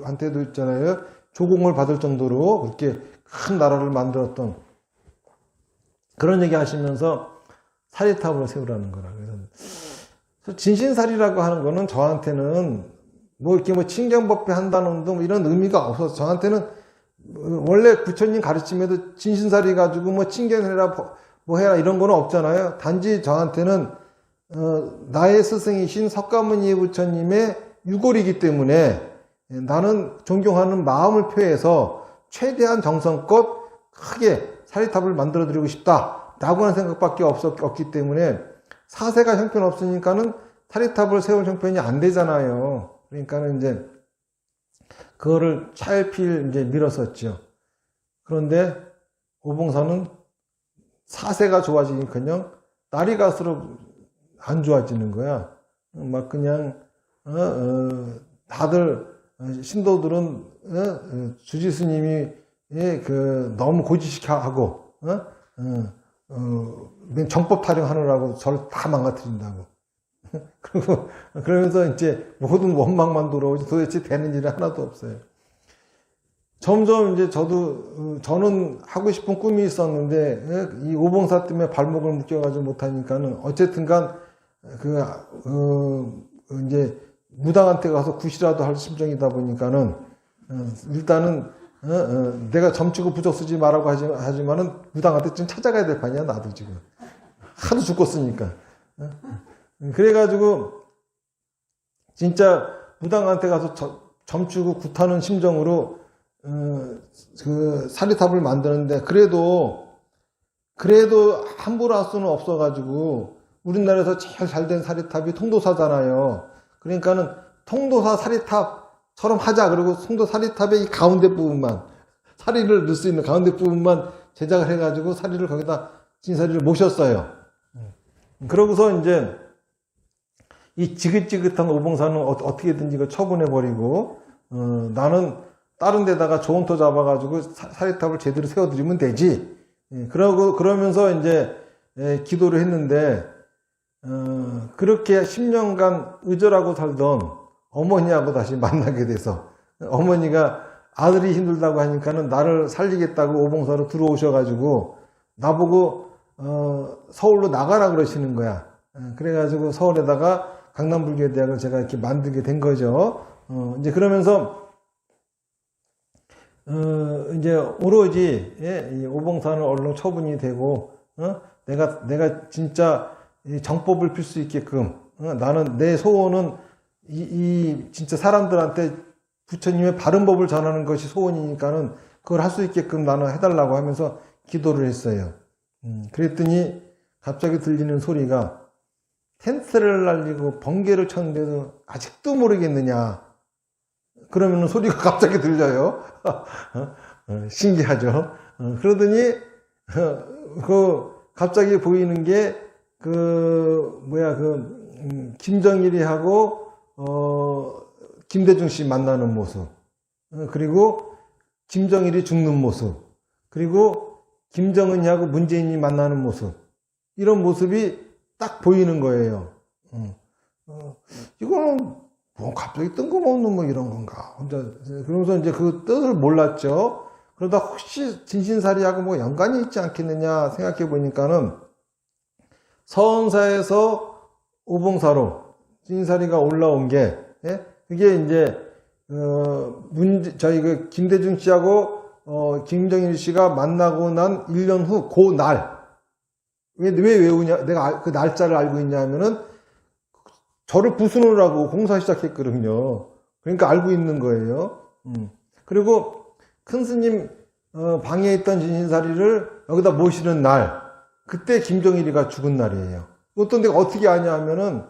한테도 있잖아요. 조공을 받을 정도로 그렇게 큰 나라를 만들었던 그런 얘기 하시면서 사리탑을 세우라는 거라. 그래서 진신사리라고 하는 거는 저한테는 뭐 이렇게 뭐 칭견법배 한다는 등 이런 의미가 없어서 저한테는 원래 부처님 가르침에도 진신사리 가지고 뭐 칭견해라 뭐 해라 이런 거는 없잖아요. 단지 저한테는 나의 스승이신 석가모니 부처님의 유골이기 때문에 나는 존경하는 마음을 표해서 최대한 정성껏 크게 사리탑을 만들어 드리고 싶다 라고 하는 생각밖에 없기 때문에 사세가 형편없으니까는 사리탑을 세울 형편이 안 되잖아요. 그러니까는 이제 그거를 차일피일 이제 밀었었죠. 그런데 오봉사는 사세가 좋아지니까요 날이 갈수록 안 좋아지는 거야. 막 그냥 다들 신도들은 주지 스님이 너무 고지식하고 정법 타령하느라고 저를 다 망가뜨린다고. 그리고 그러면서 이제 모든 원망만 돌아오지 도대체 되는 일이 하나도 없어요. 점점 이제 저는 하고 싶은 꿈이 있었는데 이 오봉사 때문에 발목을 묶여가지고 못하니까는 어쨌든간 이제 무당한테 가서 굿이라도 할 심정이다 보니까는 일단은 내가 점치고 부적 쓰지 말라고 하지만은 무당한테 좀 찾아가야 될 판이야 나도 지금 하도 죽겠으니까. 그래가지고 진짜 무당한테 가서 점치고 굿하는 심정으로 그 사리탑을 만드는데 그래도 함부로 할 수는 없어가지고 우리나라에서 제일 잘된 사리탑이 통도사잖아요. 그러니까는 통도사 사리탑처럼 하자. 그리고 통도 사리탑의 이 가운데 부분만 사리를 넣을 수 있는 가운데 부분만 제작을 해가지고 사리를 거기다 진사리를 모셨어요. 그러고서 이제 이 지긋지긋한 오봉사는 어떻게든지 이걸 처분해버리고 나는 다른 데다가 좋은 토 잡아가지고 사리탑을 제대로 세워드리면 되지. 그러면서 이제 기도를 했는데 그렇게 10년간 의절하고 살던 어머니하고 다시 만나게 돼서 어머니가 아들이 힘들다고 하니까는 나를 살리겠다고 오봉사로 들어오셔가지고 나보고 서울로 나가라 그러시는 거야. 그래가지고 서울에다가 강남불교대학을 제가 이렇게 만들게 된 거죠. 이제 그러면서 이제 오로지 이 오봉사는 얼른 처분이 되고 내가 진짜 정법을 필 수 있게끔 나는 내 소원은 진짜 사람들한테 부처님의 바른 법을 전하는 것이 소원이니까는 그걸 할 수 있게끔 나는 해달라고 하면서 기도를 했어요. 그랬더니 갑자기 들리는 소리가 텐트를 날리고 번개를 쳤는데도 아직도 모르겠느냐. 그러면 소리가 갑자기 들려요. 신기하죠. 그러더니 갑자기 보이는 게 김정일이 하고 김대중 씨 만나는 모습, 그리고 김정일이 죽는 모습, 그리고 김정은이하고 문재인이 만나는 모습, 이런 모습이 딱 보이는 거예요. 이거는 뭐 갑자기 뜬금없는 뭐 이런 건가 혼자 그러면서 이제 그 뜻을 몰랐죠. 그러다 혹시 진신사리하고 뭐 연관이 있지 않겠느냐 생각해 보니까는 서원사에서 오봉사로 진신사리가 올라온 게 그게 이제 저희 그 김대중 씨하고 김정일 씨가 만나고 난 1년 후 그 날 왜 외우냐 내가 그 날짜를 알고 있냐 하면은 저를 부수느라고 공사 시작했거든요. 그러니까 알고 있는 거예요. 그리고 큰 스님 방에 있던 진신사리를 여기다 모시는 날 그때 김정일이가 죽은 날이에요. 어떤 데가 어떻게 아냐 하면은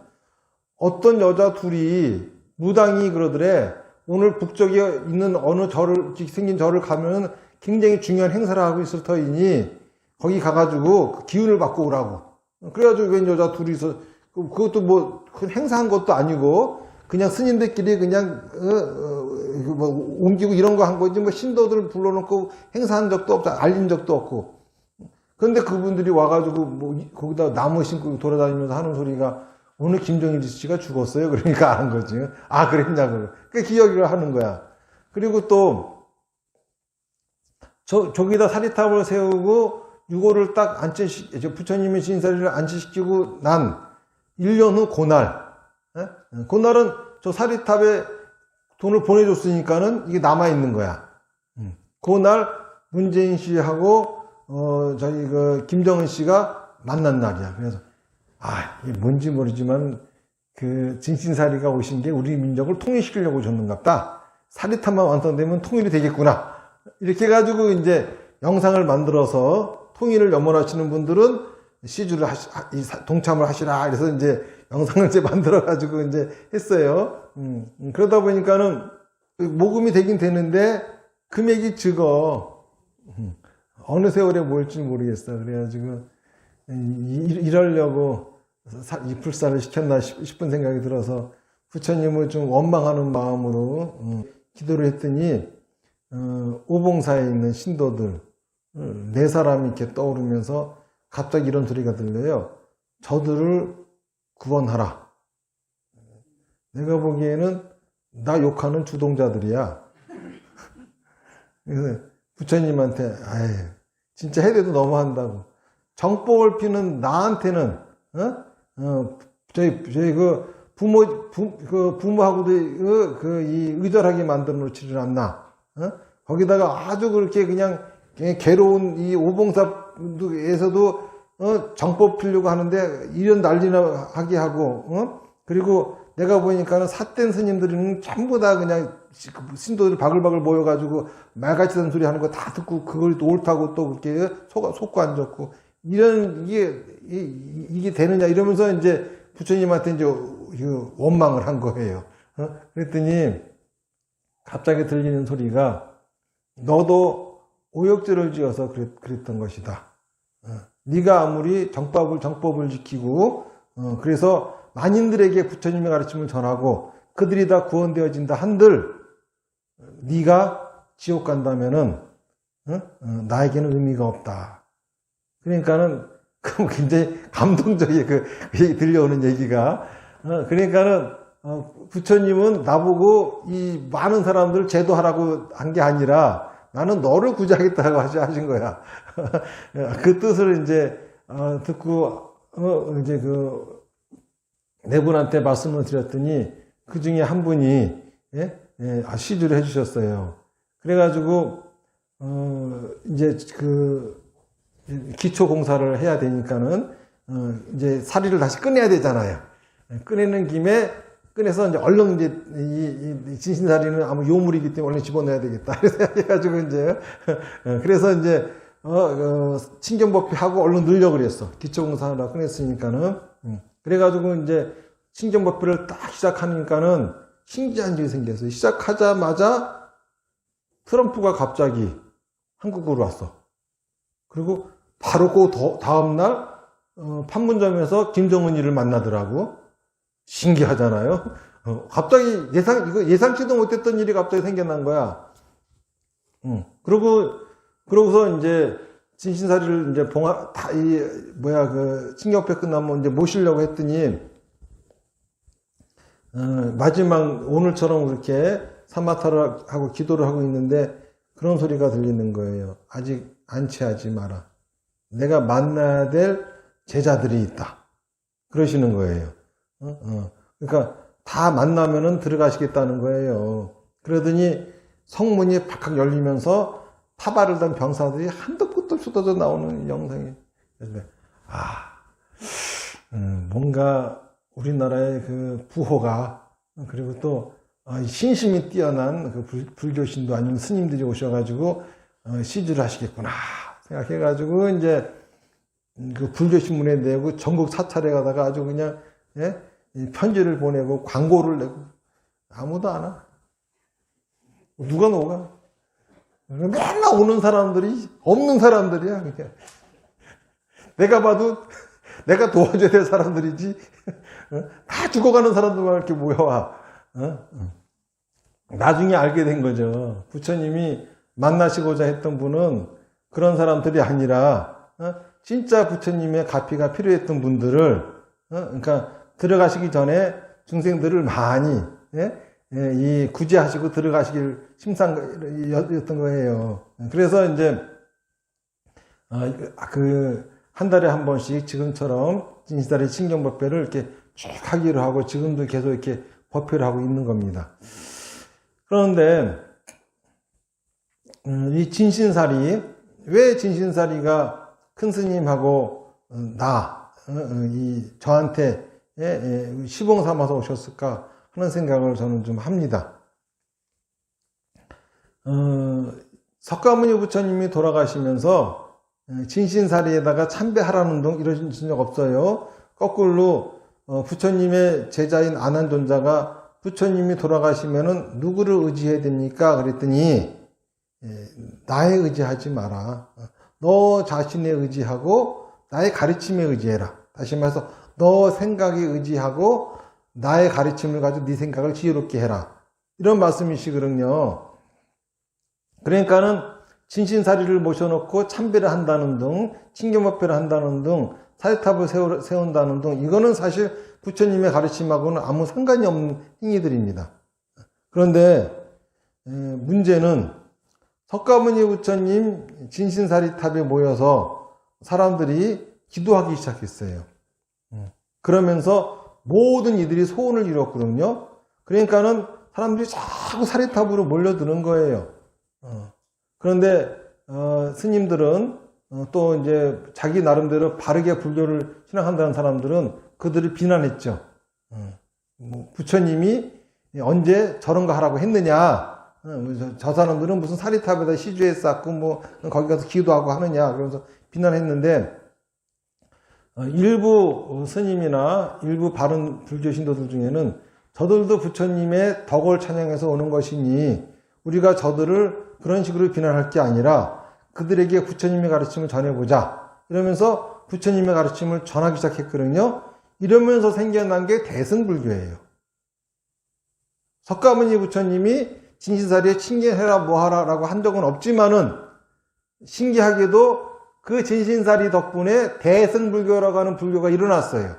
어떤 여자 둘이 무당이 그러더래. 오늘 북쪽에 있는 어느 절을 생긴 절을 가면은 굉장히 중요한 행사를 하고 있을 터이니 거기 가가지고 그 기운을 받고 오라고. 그래가지고 웬 여자 둘이서 그것도 뭐 큰 행사한 것도 아니고 그냥 스님들끼리 그냥 뭐 옮기고 이런 거 한 거지 뭐 신도들 불러놓고 행사한 적도 없고 알린 적도 없고. 그런데 그분들이 와가지고 뭐 거기다 나무 신고 돌아다니면서 하는 소리가 오늘 김정일 씨가 죽었어요. 그러니까 아는 거지. 아 그랬냐고. 그 기억을 하는 거야. 그리고 또 저기다 사리탑을 세우고 유고를 딱 부처님의 진사리를 안치시키고 난 1년 후 그날. 그날은 저 사리탑에 돈을 보내줬으니까는 이게 남아있는 거야. 그날 문재인 씨하고 저희 그 김정은 씨가 만난 날이야. 그래서 이게 뭔지 모르지만 그 진신사리가 오신 게 우리 민족을 통일시키려고 오셨는갑다. 사리탑만 완성되면 통일이 되겠구나. 이렇게 해가지고 이제 영상을 만들어서 통일을 염원하시는 분들은 시주를 동참을 하시라. 그래서 이제 영상을 이제 만들어가지고 이제 했어요. 그러다 보니까는 모금이 되긴 되는데 금액이 적어. 어느 세월에 모일지 모르겠어. 그래가지고 이러려고 이 불사를 시켰나 싶은 생각이 들어서 부처님을 좀 원망하는 마음으로 기도를 했더니 오봉사에 있는 신도들 4사람이 이렇게 떠오르면서 갑자기 이런 소리가 들려요. 저들을 구원하라. 내가 보기에는 나 욕하는 주동자들이야. 그래서 부처님한테 진짜 해대도 너무한다고. 정법을 피는 나한테는 저희 그 부모하고도 이 의절하게 만들어 놓지를 않나. 거기다가 아주 그렇게 그냥 괴로운 이 오봉사에서도 정법 피려고 하는데 이런 난리나 하게 하고 그리고 내가 보니까는 삿된 스님들은 전부 다 그냥 신도들이 바글바글 모여가지고 말같이 된 소리 하는 거 다 듣고 그걸 또 옳다고 또 그렇게 속고 앉았고 이런 이게 되느냐 이러면서 이제 부처님한테 이제 원망을 한 거예요. 그랬더니 갑자기 들리는 소리가 너도 오역죄를 지어서 그랬던 것이다. 네가 아무리 정법을 지키고 그래서 만인들에게 부처님의 가르침을 전하고 그들이 다 구원되어진다 한들 네가 지옥 간다면은 나에게는 의미가 없다. 그러니까는 굉장히 감동적이게 들려오는 얘기가 그러니까는 부처님은 나보고 이 많은 사람들을 제도하라고 한 게 아니라 나는 너를 구제하겠다고 하신 거야. 그 뜻을 이제 듣고 이제 네 분한테 말씀을 드렸더니 그 중에 한 분이 시주를 해주셨어요. 그래가지고 이제 기초 공사를 해야 되니까는 이제 사리를 다시 꺼내야 되잖아요. 꺼내는 김에 꺼내서 이제 얼른 이제 이 진신사리는 아무 요물이기 때문에 얼른 집어넣어야 되겠다. 그래서 해가지고 이제 그래서 이제 신경법회하고 얼른 넣으려고 그랬어. 기초 공사하려고 꺼냈으니까는 그래가지고 이제 신경법회를 딱 시작하니까는 신기한 일이 생겼어요. 시작하자마자 트럼프가 갑자기 한국으로 왔어. 그리고 바로 그 다음날 판문점에서 김정은이를 만나더라고. 신기하잖아요. 갑자기 예상치도 못했던 일이 갑자기 생겨난 거야. 그러고서 이제 진신사리를 이제 신경법회 끝나면 이제 모시려고 했더니 마지막 오늘처럼 그렇게 사마타를 하고 기도를 하고 있는데 그런 소리가 들리는 거예요. 아직 안치하지 마라. 내가 만나야 될 제자들이 있다. 그러시는 거예요. 그러니까 다 만나면은 들어가시겠다는 거예요. 그러더니 성문이 팍팍 열리면서 타발을 단 병사들이 한도 끝도 없이 쏟아져 나오는 영상이. 뭔가 우리나라의 그 부호가, 그리고 또 신심이 뛰어난 그 불교신도 아니면 스님들이 오셔가지고 시주를 하시겠구나 생각해가지고 이제 그 불교신문에 내고 전국 사찰에 가다가 아주 그냥 편지를 보내고 광고를 내고 아무도 안 와. 누가 오가? 맨날 오는 사람들이 없는 사람들이야. 그냥. 내가 봐도 내가 도와줘야 될 사람들이지. 다 죽어가는 사람들만 이렇게 모여와. 나중에 알게 된 거죠. 부처님이 만나시고자 했던 분은 그런 사람들이 아니라 진짜 부처님의 가피가 필요했던 분들을, 그러니까 들어가시기 전에 중생들을 많이 이 구제하시고 들어가시길 심상이었던 거예요. 그래서 이제 그 한 달에 한 번씩 지금처럼 진시다리 신경법회를 이렇게 쭉 하기로 하고 지금도 계속 이렇게 법회를 하고 있는 겁니다. 그런데 이 진신사리, 왜 진신사리가 큰 스님하고 저한테 시봉 삼아서 오셨을까 하는 생각을 저는 좀 합니다. 석가모니 부처님이 돌아가시면서 진신사리에다가 참배하라는 등 이러신 적 없어요. 거꾸로 부처님의 제자인 아난존자가 부처님이 돌아가시면은 누구를 의지해야 됩니까? 그랬더니 나에 의지하지 마라. 너 자신에 의지하고 나의 가르침에 의지해라. 다시 말해서 너 생각에 의지하고 나의 가르침을 가지고 네 생각을 지혜롭게 해라. 이런 말씀이시거든요. 그러니까는 진신사리를 모셔놓고 참배를 한다는 등, 친경법회를 한다는 등, 사리탑을 세운다는 등, 이거는 사실 부처님의 가르침하고는 아무 상관이 없는 행위들입니다. 그런데 문제는 석가모니 부처님 진신사리탑에 모여서 사람들이 기도하기 시작했어요. 그러면서 모든 이들이 소원을 이뤘거든요. 그러니까는 사람들이 자꾸 사리탑으로 몰려드는 거예요. 그런데 스님들은 또 이제 자기 나름대로 바르게 불교를 신앙한다는 사람들은 그들을 비난했죠. 부처님이 언제 저런 거 하라고 했느냐? 저 사람들은 무슨 사리탑에다 시주에 쌓고 뭐 거기 가서 기도하고 하느냐? 그러면서 비난했는데 일부 스님이나 일부 바른 불교 신도들 중에는 저들도 부처님의 덕을 찬양해서 오는 것이니 우리가 저들을 그런 식으로 비난할 게 아니라 그들에게 부처님의 가르침을 전해보자. 이러면서 부처님의 가르침을 전하기 시작했거든요. 이러면서 생겨난 게 대승불교예요. 석가모니 부처님이 진신사리에 칭견해라 뭐하라 라고 한 적은 없지만은 신기하게도 그 진신사리 덕분에 대승불교라고 하는 불교가 일어났어요.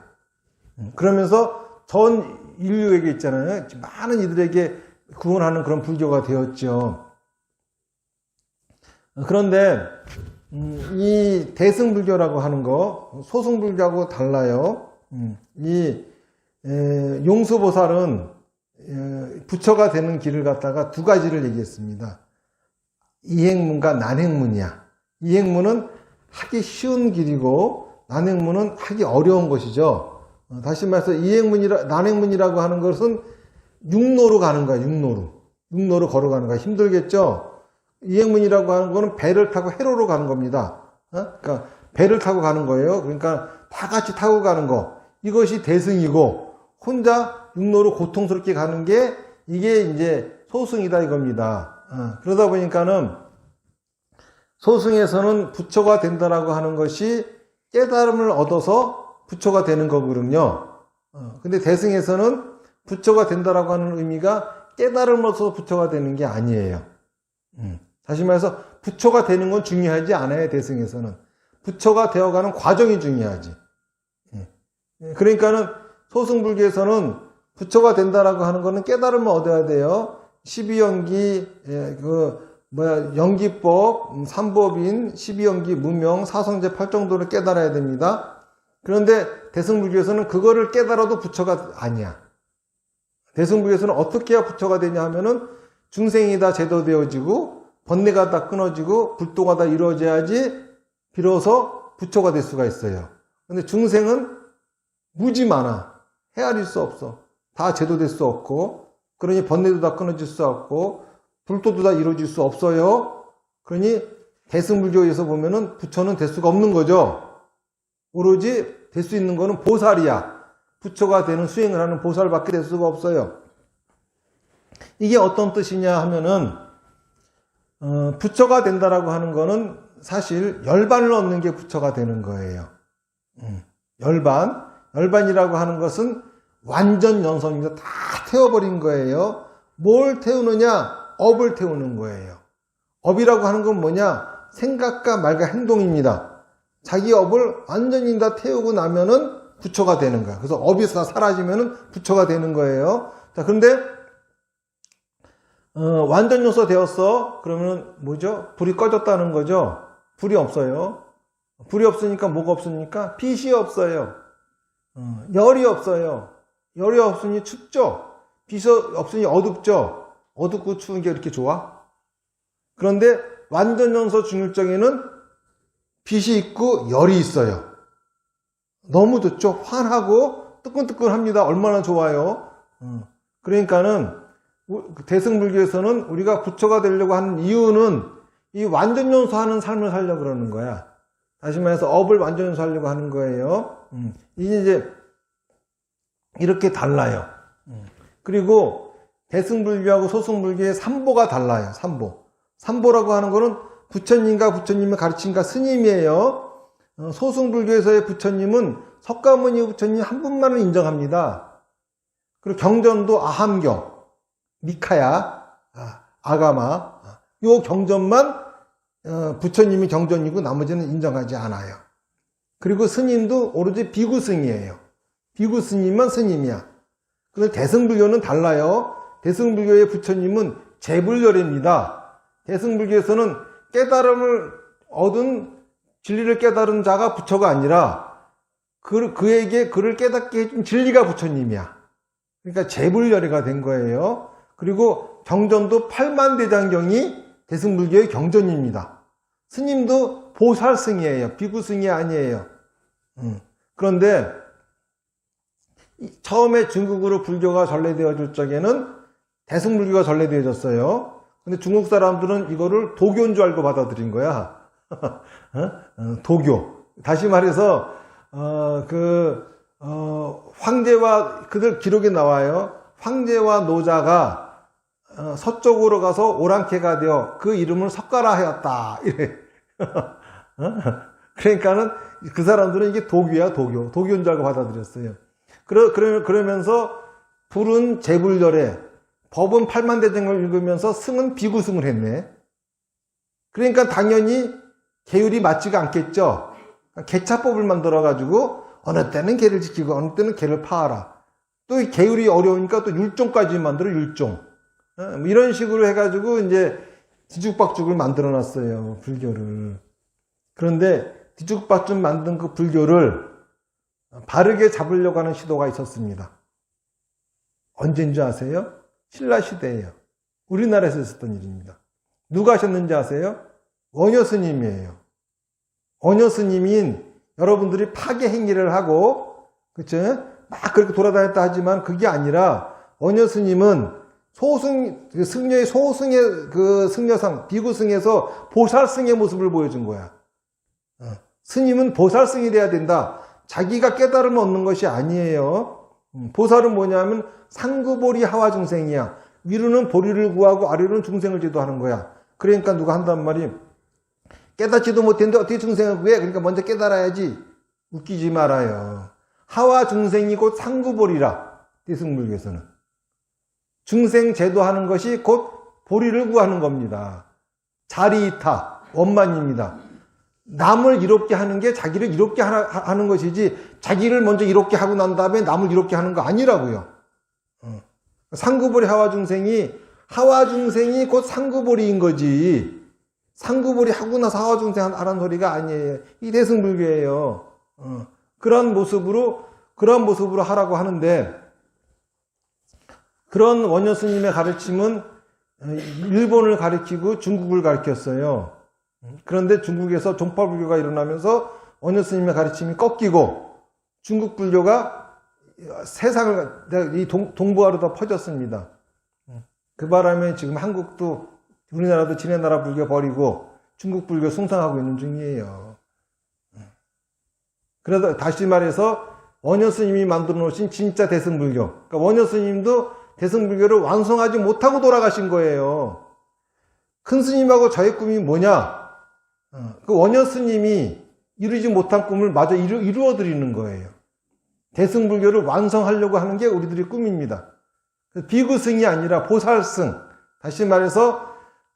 그러면서 전 인류에게 있잖아요. 많은 이들에게 구원하는 그런 불교가 되었죠. 그런데 이 대승불교라고 하는 거 소승불교하고 달라요. 이 용수보살은 부처가 되는 길을 갖다가 두 가지를 얘기했습니다. 이행문과 난행문이야. 이행문은 하기 쉬운 길이고 난행문은 하기 어려운 것이죠. 다시 말해서 난행문이라고 하는 것은 육로로 가는 거야. 육로로 걸어가는 거야. 힘들겠죠. 이행문이라고 하는 거는 배를 타고 해로로 가는 겁니다. 그러니까 배를 타고 가는 거예요. 그러니까 다 같이 타고 가는 거. 이것이 대승이고 혼자 육로로 고통스럽게 가는 게 이게 이제 소승이다 이겁니다. 그러다 보니까는 소승에서는 부처가 된다라고 하는 것이 깨달음을 얻어서 부처가 되는 거거든요. 근데 대승에서는 부처가 된다라고 하는 의미가 깨달음을 얻어서 부처가 되는 게 아니에요. 다시 말해서 부처가 되는 건 중요하지 않아요. 대승에서는 부처가 되어가는 과정이 중요하지. 그러니까는 소승불교에서는 부처가 된다라고 하는 거는 깨달음을 얻어야 돼요. 12연기, 연기법, 삼법인, 12연기, 무명, 사성제 8정도를 깨달아야 됩니다. 그런데 대승불교에서는 그거를 깨달아도 부처가 아니야. 대승불교에서는 어떻게 해야 부처가 되냐 하면은 중생이 다 제도되어지고 번뇌가 다 끊어지고 불도가 다 이루어져야지 비로소 부처가 될 수가 있어요. 근데 중생은 무지 많아. 헤아릴 수 없어. 다 제도될 수 없고, 그러니 번뇌도 다 끊어질 수 없고, 불도도 다 이루어질 수 없어요. 그러니 대승불교에서 보면은 부처는 될 수가 없는 거죠. 오로지 될 수 있는 거는 보살이야. 부처가 되는 수행을 하는 보살밖에 될 수가 없어요. 이게 어떤 뜻이냐 하면은 부처가 된다라고 하는 거는 사실 열반을 얻는 게 부처가 되는 거예요. 열반이라고 하는 것은 완전 연성입니다. 다 태워버린 거예요. 뭘 태우느냐? 업을 태우는 거예요. 업이라고 하는 건 뭐냐? 생각과 말과 행동입니다. 자기 업을 완전히 다 태우고 나면은 부처가 되는 거야. 그래서 업이 다 사라지면은 부처가 되는 거예요. 자, 그런데 완전 요소 되었어. 그러면 뭐죠? 불이 꺼졌다는 거죠. 불이 없어요. 불이 없으니까 뭐가 없으니까 빛이 없어요. 열이 없어요. 열이 없으니 춥죠. 빛이 없으니 어둡죠. 어둡고 추운 게 이렇게 좋아? 그런데 완전 연소 중일정에는 빛이 있고 열이 있어요. 너무 좋죠. 환하고 뜨끈뜨끈합니다. 얼마나 좋아요. 그러니까는 대승불교에서는 우리가 부처가 되려고 하는 이유는 이 완전 연소하는 삶을 살려고 그러는 거야. 다시 말해서 업을 완전 연소하려고 하는 거예요. 이제 이렇게 달라요. 그리고 대승불교하고 소승불교의 삼보가 달라요. 삼보라고 하는 거는 부처님과 부처님의 가르침과 스님이에요. 소승불교에서의 부처님은 석가모니 부처님 한 분만을 인정합니다. 그리고 경전도 아함경, 미카야, 아가마, 요 경전만 부처님이 경전이고 나머지는 인정하지 않아요. 그리고 스님도 오로지 비구승이에요. 비구스님만 스님이야. 그런데 대승불교는 달라요. 대승불교의 부처님은 재불열입니다. 대승불교에서는 깨달음을 얻은 진리를 깨달은 자가 부처가 아니라 그에게 그를 깨닫게 해준 진리가 부처님이야. 그러니까 재불열이가 된 거예요. 그리고 경전도 8만대장경이 대승불교의 경전입니다. 스님도 보살승이에요. 비구승이 아니에요. 그런데 처음에 중국으로 불교가 전래되어질 적에는 대승불교가 전래되어졌어요. 근데 중국 사람들은 이거를 도교인 줄 알고 받아들인 거야. 도교. 다시 말해서 황제와 그들 기록에 나와요. 황제와 노자가 서쪽으로 가서 오랑캐가 되어 그 이름을 석가라하였다. 이래. 그러니까는 그 사람들은 이게 도교야, 도교인 줄 알고 받아들였어요. 그러면서 불은 재불열에, 법은 팔만대장경을 읽으면서 승은 비구승을 했네. 그러니까 당연히 계율이 맞지가 않겠죠. 계차법을 만들어가지고 어느 때는 계를 지키고 어느 때는 계를 파하라. 또 이 계율이 어려우니까 또 율종까지 만들어, 율종. 이런 식으로 해가지고 이제 뒤죽박죽을 만들어놨어요, 불교를. 그런데 뒤죽박죽 만든 그 불교를 바르게 잡으려고 하는 시도가 있었습니다. 언제인 줄 아세요? 신라시대예요. 우리나라에서 있었던 일입니다. 누가 하셨는지 아세요? 원효 스님이에요. 원효 스님인 여러분들이 파괴 행위를 하고, 그쵸? 막 그렇게 돌아다녔다 하지만 그게 아니라 원효 스님은 승려의 소승의 그 승려상, 비구승에서 보살승의 모습을 보여준 거야. 스님은 보살승이 돼야 된다. 자기가 깨달음을 얻는 것이 아니에요. 보살은 뭐냐면 상구보리 하와 중생이야. 위로는 보리를 구하고 아래로는 중생을 제도하는 거야. 그러니까 누가 한단 말이 깨닫지도 못했는데 어떻게 중생을 구해? 그러니까 먼저 깨달아야지. 웃기지 말아요. 하와 중생이 곧 상구보리라. 대승불교에서는. 중생 제도하는 것이 곧 보리를 구하는 겁니다. 자리이타, 원만입니다. 남을 이롭게 하는 게 자기를 이롭게 하는 것이지 자기를 먼저 이롭게 하고 난 다음에 남을 이롭게 하는 거 아니라고요. 상구보리 하와중생이 곧 상구보리인 거지. 상구보리 하고 나서 하와중생 하라는 소리가 아니에요. 이 대승불교예요. 그런 모습으로 하라고 하는데, 그런 원효 스님의 가르침은 일본을 가리키고 중국을 가리켰어요. 그런데 중국에서 종파불교가 일어나면서 원효 스님의 가르침이 꺾이고 중국 불교가 세상을, 이 동부하로 다 퍼졌습니다. 그 바람에 지금 한국도, 우리나라도 지네나라 불교 버리고 중국 불교 숭상하고 있는 중이에요. 그래서 다시 말해서 원효 스님이 만들어 놓으신 진짜 대승불교, 그러니까 원효 스님도 대승불교를 완성하지 못하고 돌아가신 거예요. 큰 스님하고 저의 꿈이 뭐냐? 그 원효 스님이 이루지 못한 꿈을 마저 이루어 드리는 거예요. 대승불교를 완성하려고 하는 게 우리들의 꿈입니다. 비구승이 아니라 보살승, 다시 말해서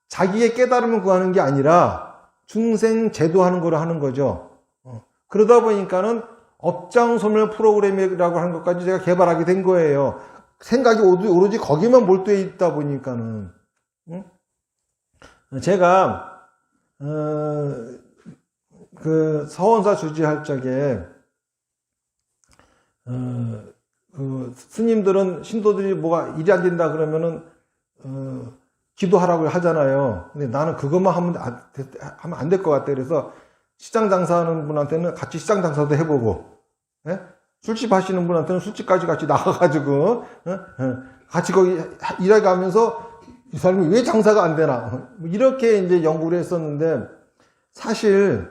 자기의 깨달음을 구하는 게 아니라 중생 제도하는 거로 하는 거죠. 그러다 보니까는 업장소멸 프로그램이라고 하는 것까지 제가 개발하게 된 거예요. 생각이 오로지 거기만 몰두해 있다 보니까는. 제가 그 서원사 주지할 적에 그 스님들은, 신도들이 뭐가 일이 안 된다 그러면은 기도하라고 하잖아요. 근데 나는 그것만 하면 안 될 것 같아. 그래서 시장 장사하는 분한테는 같이 시장 장사도 해보고, 예? 술집 하시는 분한테는 술집까지 같이 나가가지고, 같이 거기 일하게 하면서 이 사람이 왜 장사가 안 되나, 이렇게 이제 연구를 했었는데, 사실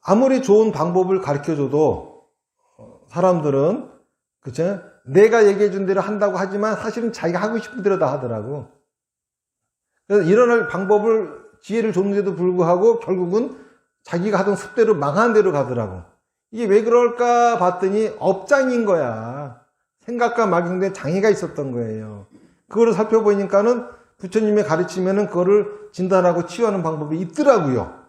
아무리 좋은 방법을 가르쳐줘도 사람들은, 그쵸? 내가 얘기해준 대로 한다고 하지만 사실은 자기가 하고 싶은 대로 다 하더라고. 그래서 일어날 방법을, 지혜를 줬는데도 불구하고 결국은 자기가 하던 습대로 망한 대로 가더라고. 이게 왜 그럴까 봤더니 업장인 거야. 생각과 막연된 장애가 있었던 거예요. 그거를 살펴보니까는 부처님의 가르치면은 그거를 진단하고 치유하는 방법이 있더라고요.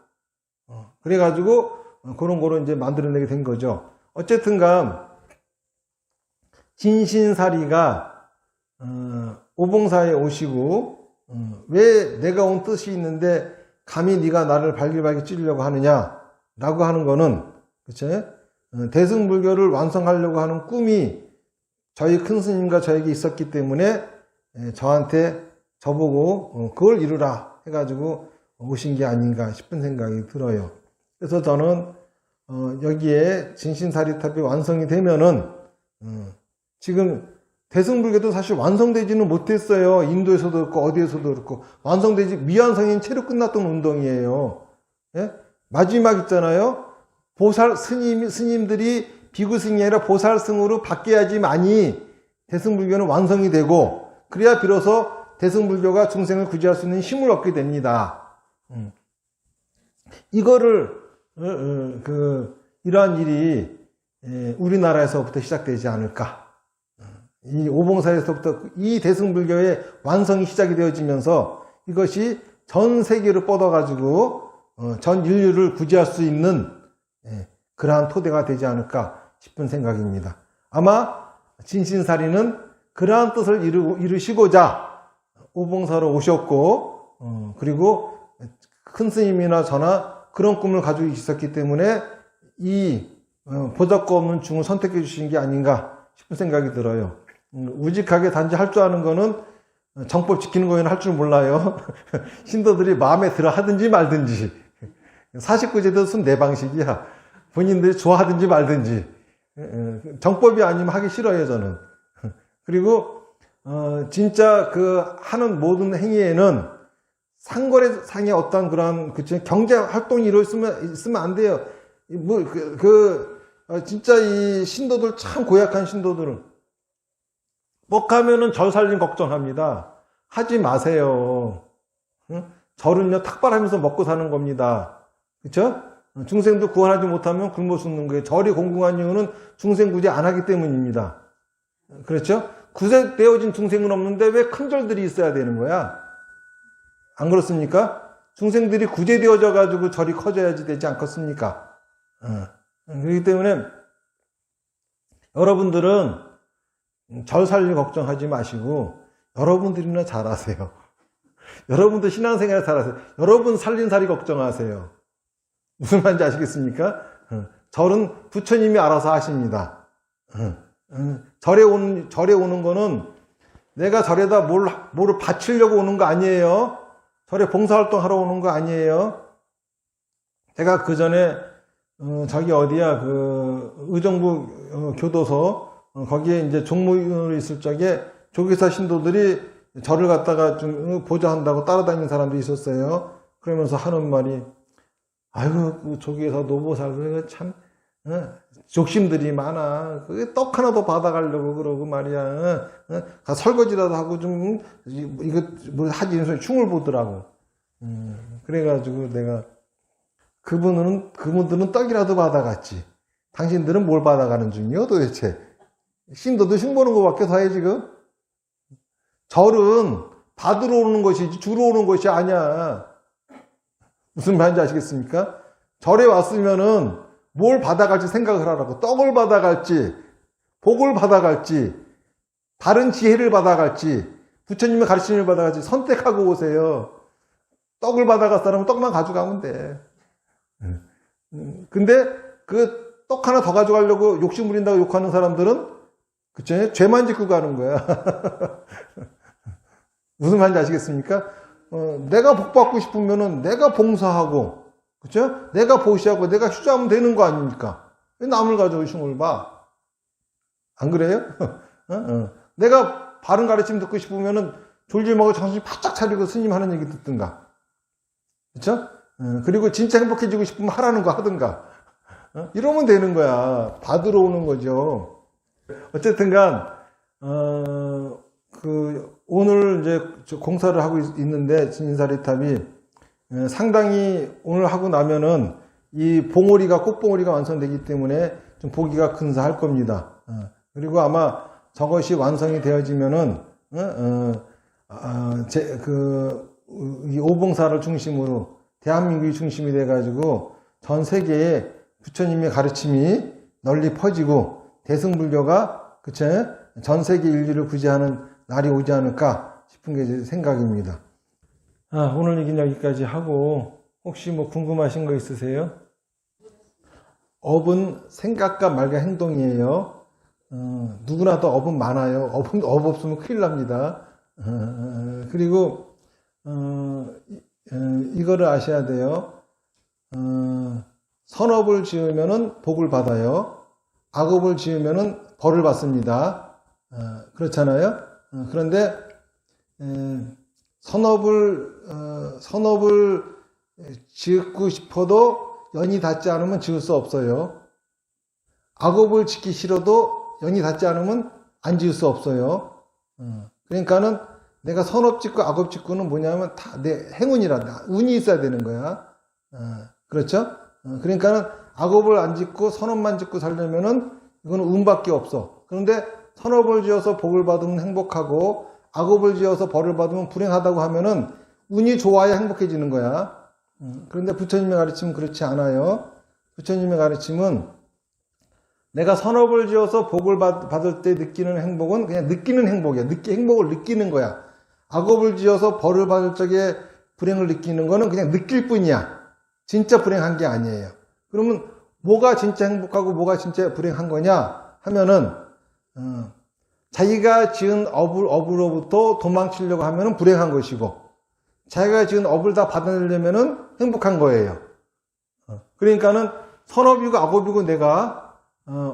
그래가지고 그런 거로 이제 만들어내게 된 거죠. 어쨌든간 진신사리가 오봉사에 오시고, 왜 내가 온 뜻이 있는데 감히 네가 나를 발길발길 찌르려고 하느냐라고 하는 거는, 그쵸? 대승불교를 완성하려고 하는 꿈이 저희 큰 스님과 저에게 있었기 때문에 저한테, 저보고 그걸 이루라 해가지고 오신 게 아닌가 싶은 생각이 들어요. 그래서 저는 여기에 진신사리탑이 완성이 되면은, 지금 대승불교도 사실 완성되지는 못했어요. 인도에서도 그렇고 어디에서도 그렇고 완성되지, 미완성인 채로 끝났던 운동이에요. 예? 마지막 있잖아요. 보살 스님들이 비구승이 아니라 보살승으로 바뀌어야지만이 대승불교는 완성이 되고, 그래야 비로소 대승불교가 중생을 구제할 수 있는 힘을 얻게 됩니다. 이거를 이러한 일이 우리나라에서부터 시작되지 않을까. 이 오봉사에서부터 이 대승불교의 완성이 시작이 되어지면서 이것이 전 세계로 뻗어가지고 전 인류를 구제할 수 있는 그러한 토대가 되지 않을까 싶은 생각입니다. 아마 진신사리는 그러한 뜻을 이루시고자 오봉사로 오셨고, 그리고 큰 스님이나 저나 그런 꿈을 가지고 있었기 때문에 이 보잘것 없는 중을 선택해 주신 게 아닌가 싶은 생각이 들어요. 우직하게 단지 할 줄 아는 거는 정법 지키는 거에는 할 줄 몰라요. 신도들이 마음에 들어 하든지 말든지, 49제도 쓴 내 방식이야. 본인들이 좋아하든지 말든지, 정법이 아니면 하기 싫어요, 저는. 그리고 진짜 그 하는 모든 행위에는 상거래상의 어떤 그런, 그쵸, 경제 활동이 있으면 안 돼요. 진짜 이 신도들, 참 고약한 신도들은 뻑하면은 절 살림 걱정합니다. 하지 마세요. 절은요, 탁발하면서 먹고 사는 겁니다. 그쵸? 중생도 구원하지 못하면 굶어 죽는 거예요. 절이 공공한 이유는 중생 구제 안 하기 때문입니다. 그렇죠? 구제되어진 중생은 없는데 왜 큰 절들이 있어야 되는 거야? 안 그렇습니까? 중생들이 구제되어져 가지고 절이 커져야지 되지 않겠습니까? 그렇기 때문에 여러분들은 절 살릴 걱정하지 마시고 여러분들이나 잘하세요. 여러분도 신앙생활 잘하세요. 여러분 살림살이 걱정하세요. 무슨 말인지 아시겠습니까? 절은 부처님이 알아서 하십니다. 절에 오는 거는 내가 절에다 뭐를 바치려고 오는 거 아니에요. 절에 봉사활동 하러 오는 거 아니에요. 제가 그 전에 저기 어디야 의정부 교도소 거기에 이제 종무로 있을 적에 조계사 신도들이 절을 갖다가 좀 보좌한다고 따라다니는 사람도 있었어요. 그러면서 하는 말이 아이고 그 조계사 노보살들 참 욕심들이 많아. 떡 하나 더 받아가려고 그러고 말이야. 설거지라도 하고 좀 이거 뭐 하지 소리 흉을 보더라고. 그래가지고 내가 그분들은 떡이라도 받아갔지. 당신들은 뭘 받아가는 중이요 도대체? 신도도 흉보는 것밖에 더 해 지금. 절은 받으러 오는 것이지 주러 오는 것이 아니야. 무슨 말인지 아시겠습니까? 절에 왔으면은 뭘 받아갈지 생각을 하라고. 떡을 받아갈지, 복을 받아갈지, 다른 지혜를 받아갈지, 부처님의 가르침을 받아갈지 선택하고 오세요. 떡을 받아갈 사람은 떡만 가져가면 돼. 근데 그 떡 하나 더 가져가려고 욕심 부린다고 욕하는 사람들은 그쵸? 죄만 짓고 가는 거야. 무슨 말인지 아시겠습니까? 내가 복 받고 싶으면은 내가 봉사하고, 그쵸? 내가 보시하고 내가 휴자하면 되는 거 아닙니까? 왜 남을 가지고 흉을 봐? 안 그래요? 내가 바른 가르침 듣고 싶으면은 졸지먹고 정신 바짝 차리고 스님 하는 얘기 듣든가. 그쵸? 그리고 진짜 행복해지고 싶으면 하라는 거 하든가. 이러면 되는 거야. 받으러 오는 거죠. 어쨌든 간, 오늘 이제 공사를 하고 있는데, 진인사리탑이 상당히 오늘 하고 나면은 이 봉오리가, 꽃봉오리가 완성되기 때문에 좀 보기가 근사할 겁니다. 그리고 아마 저것이 완성이 되어지면은, 이 오봉사를 중심으로 대한민국이 중심이 돼가지고 전 세계에 부처님의 가르침이 널리 퍼지고 대승불교가 그쵸? 전 세계 인류를 구제하는 날이 오지 않을까 싶은 게 제 생각입니다. 오늘 얘기는 여기까지 하고 혹시 뭐 궁금하신 거 있으세요? 업은 생각과 말과 행동이에요. 누구나 다 업은 많아요. 업 없으면 큰일 납니다. 그리고 이거를 아셔야 돼요. 선업을 지으면은 복을 받아요. 악업을 지으면은 벌을 받습니다. 그렇잖아요. 그런데 선업을 짓고 싶어도 연이 닿지 않으면 지을 수 없어요. 악업을 짓기 싫어도 연이 닿지 않으면 안 지을 수 없어요. 그러니까는 내가 선업 짓고 악업 짓고는 뭐냐면 다 내 행운이란다. 운이 있어야 되는 거야. 그렇죠? 그러니까는 악업을 안 짓고 선업만 짓고 살려면은 이거는 운밖에 없어. 그런데 선업을 지어서 복을 받으면 행복하고 악업을 지어서 벌을 받으면 불행하다고 하면은 운이 좋아야 행복해지는 거야. 그런데 부처님의 가르침은 그렇지 않아요. 부처님의 가르침은 내가 선업을 지어서 복을 받을 때 느끼는 행복은 그냥 느끼는 행복이야. 행복을 느끼는 거야. 악업을 지어서 벌을 받을 적에 불행을 느끼는 거는 그냥 느낄 뿐이야. 진짜 불행한 게 아니에요. 그러면 뭐가 진짜 행복하고 뭐가 진짜 불행한 거냐 하면은 자기가 지은 업으로부터 도망치려고 하면은 불행한 것이고 자기가 지은 업을 다 받아내려면은 행복한 거예요. 그러니까는 선업이고 악업이고 내가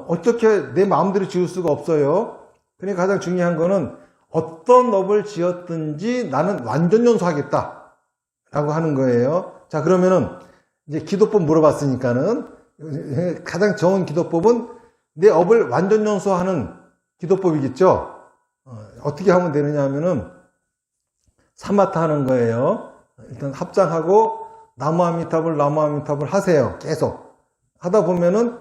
어떻게 내 마음대로 지을 수가 없어요. 그러니까 가장 중요한 거는 어떤 업을 지었든지 나는 완전 연소하겠다 라고 하는 거예요. 자, 그러면은 이제 기도법 물어봤으니까는 가장 좋은 기도법은 내 업을 완전 연소하는 기도법이겠죠. 어떻게 하면 되느냐 하면은 사마타 하는 거예요. 일단 합장하고 나무아미타불 하세요. 계속 하다 보면은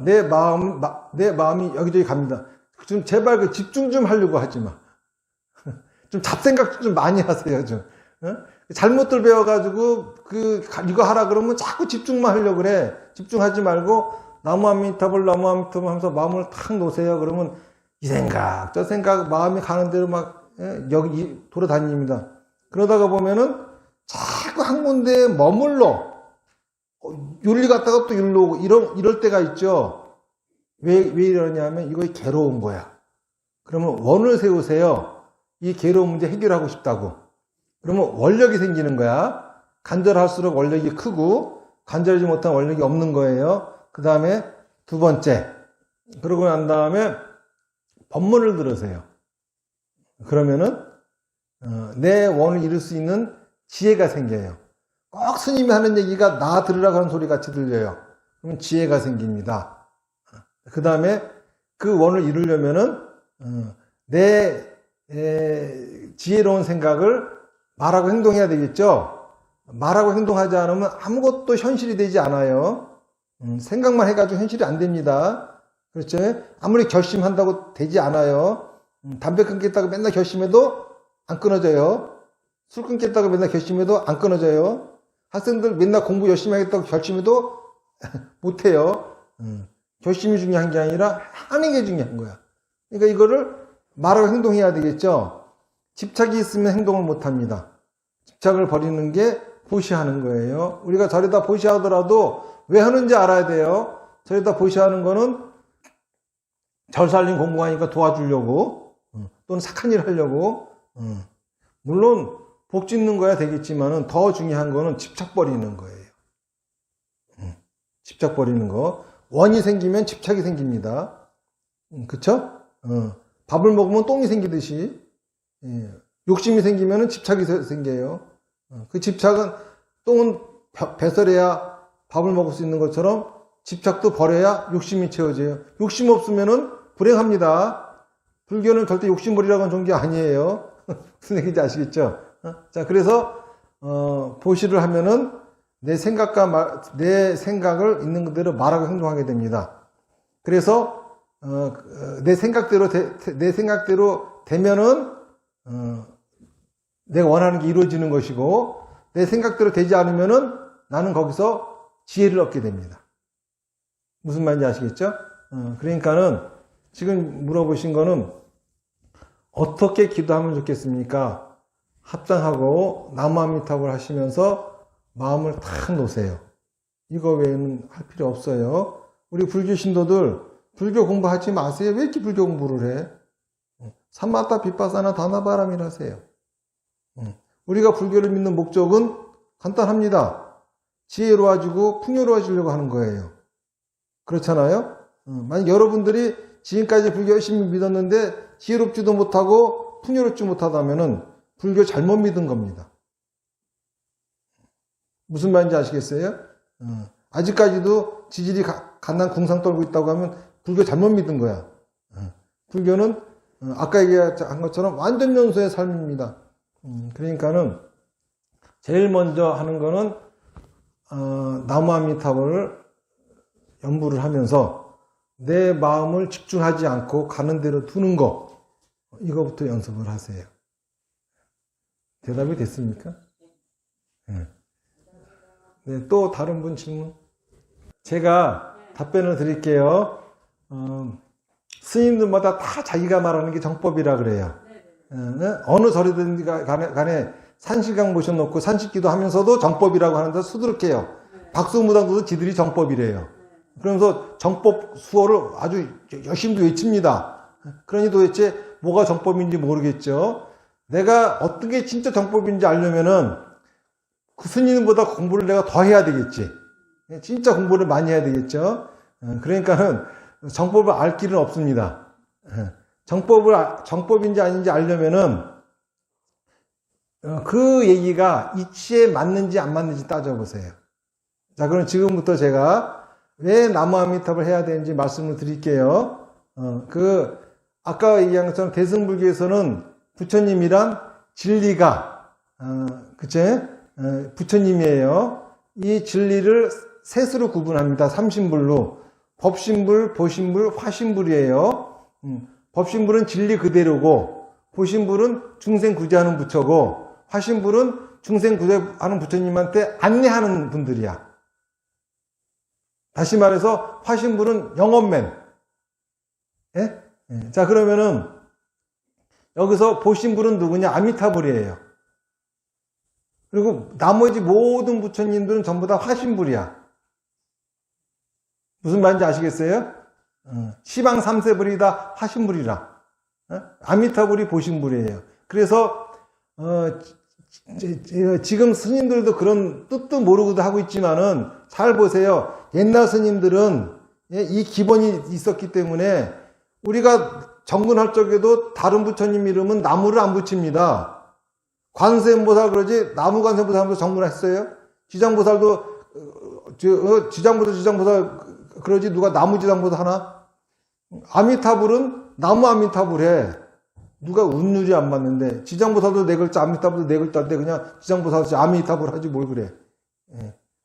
내 마음이 여기저기 갑니다. 좀 제발 그 집중 좀 하려고 하지 마. 좀 잡생각 좀 많이 하세요. 좀 잘못들 배워가지고 이거 하라 그러면 자꾸 집중만 하려고 그래. 집중하지 말고 나무아미타불 하면서 마음을 탁 놓으세요. 그러면 이 생각, 저 생각, 마음이 가는 대로 막 여기 돌아다닙니다. 그러다가 보면은 자꾸 한 군데에 머물러 요리 갔다가 또 일로 오고 이럴 때가 있죠. 왜 이러냐면 이거 괴로운 거야. 그러면 원을 세우세요. 이 괴로운 문제 해결하고 싶다고. 그러면 원력이 생기는 거야. 간절할수록 원력이 크고 간절하지 못한 원력이 없는 거예요. 그 다음에 두 번째, 그러고 난 다음에 법문을 들으세요. 그러면은 내 원을 이룰 수 있는 지혜가 생겨요. 꼭 스님이 하는 얘기가 나 들으라고 하는 소리 같이 들려요. 그럼 지혜가 생깁니다. 그 다음에 그 원을 이루려면은 내 지혜로운 생각을 말하고 행동해야 되겠죠. 말하고 행동하지 않으면 아무것도 현실이 되지 않아요. 생각만 해가지고 현실이 안 됩니다. 그렇죠? 아무리 결심한다고 되지 않아요. 담배 끊겠다고 맨날 결심해도 안 끊어져요. 술 끊겠다고 맨날 결심해도 안 끊어져요. 학생들 맨날 공부 열심히 하겠다고 결심해도 못해요. 결심이 중요한 게 아니라 하는 게 중요한 거야. 그러니까 이거를 말하고 행동해야 되겠죠. 집착이 있으면 행동을 못합니다. 집착을 버리는 게 보시하는 거예요. 우리가 저래다 보시하더라도 왜 하는지 알아야 돼요. 저래다 보시하는 거는 절살림 공부하니까 도와주려고 또는 착한 일 하려고 물론 복 짓는 거야 되겠지만은 더 중요한 거는 집착 버리는 거예요. 집착 버리는 거. 원이 생기면 집착이 생깁니다. 그쵸? 밥을 먹으면 똥이 생기듯이 욕심이 생기면 집착이 생겨요. 그 집착은 똥은 배설해야 밥을 먹을 수 있는 것처럼 집착도 버려야 욕심이 채워져요. 욕심 없으면은 불행합니다. 불교는 절대 욕심 버리라고 하는 종교 아니에요. 무슨 얘기인지 아시겠죠? 자, 그래서 보시를 하면은 내 생각을 있는 그대로 말하고 행동하게 됩니다. 그래서 내 생각대로 되면은 내가 원하는 게 이루어지는 것이고 내 생각대로 되지 않으면은 나는 거기서 지혜를 얻게 됩니다. 무슨 말인지 아시겠죠? 그러니까는 지금 물어보신 거는 어떻게 기도하면 좋겠습니까? 합장하고 나무아미타불 하시면서 마음을 탁 놓으세요. 이거 외에는 할 필요 없어요. 우리 불교 신도들 불교 공부하지 마세요. 왜 이렇게 불교 공부를 해? 삼마타 비파사나 다나바람이라 하세요. 우리가 불교를 믿는 목적은 간단합니다. 지혜로워지고 풍요로워지려고 하는 거예요. 그렇잖아요? 만약 여러분들이 지금까지 불교 열심히 믿었는데 지혜롭지도 못하고 풍요롭지 못하다면은 불교 잘못 믿은 겁니다. 무슨 말인지 아시겠어요? 아직까지도 지질이 갓난 궁상 떨고 있다고 하면 불교 잘못 믿은 거야. 불교는 아까 얘기한 것처럼 완전 연소의 삶입니다. 그러니까는 제일 먼저 하는 거는 나무아미타불을 연부를 하면서 내 마음을 집중하지 않고 가는 대로 두는 거, 이거부터 연습을 하세요. 대답이 됐습니까? 네, 또 다른 분 질문? 제가 답변을 드릴게요. 스님들마다 다 자기가 말하는 게 정법이라 그래요. 어느 절이든지 간에 산실강 모셔놓고 산식기도 하면서도 정법이라고 하는데 수두룩해요. 박수무당도 지들이 정법이래요. 그러면서 정법 수어를 아주 열심히 외칩니다. 그러니 도대체 뭐가 정법인지 모르겠죠. 내가 어떤 게 진짜 정법인지 알려면은 그 스님보다 공부를 내가 더 해야 되겠지. 진짜 공부를 많이 해야 되겠죠. 그러니까는 정법을 알 길은 없습니다. 정법인지 아닌지 알려면은 그 얘기가 이치에 맞는지 안 맞는지 따져보세요. 자, 그럼 지금부터 제가 왜 나무아미타불을 해야 되는지 말씀을 드릴게요. 아까 얘기한 것처럼 대승불교에서는 부처님이란 진리가, 그치? 부처님이에요. 이 진리를 셋으로 구분합니다. 삼신불로. 법신불, 보신불, 화신불이에요. 법신불은 진리 그대로고, 보신불은 중생 구제하는 부처고, 화신불은 중생 구제하는 부처님한테 안내하는 분들이야. 다시 말해서 화신불은 영업맨. 예? 자, 그러면은 여기서 보신불은 누구냐? 아미타불이에요. 그리고 나머지 모든 부처님들은 전부 다 화신불이야. 무슨 말인지 아시겠어요? 시방 3세불이 다 화신불이라. 아미타불이 보신불이에요. 그래서 지금 스님들도 그런 뜻도 모르고도 하고 있지만은 잘 보세요. 옛날 스님들은 이 기본이 있었기 때문에 우리가 정근할 적에도 다른 부처님 이름은 나무를 안 붙입니다. 관세음보살 그러지 나무 관세음보살 하면서 정근했어요? 지장보살도 지장보살 그러지 누가 나무 지장보살 하나? 아미타불은 나무 아미타불해. 누가 운율이 안 맞는데 지장보살도 네 글자 아미타불도 네 글자인데 그냥 지장보살 아미타불 하지 뭘 그래.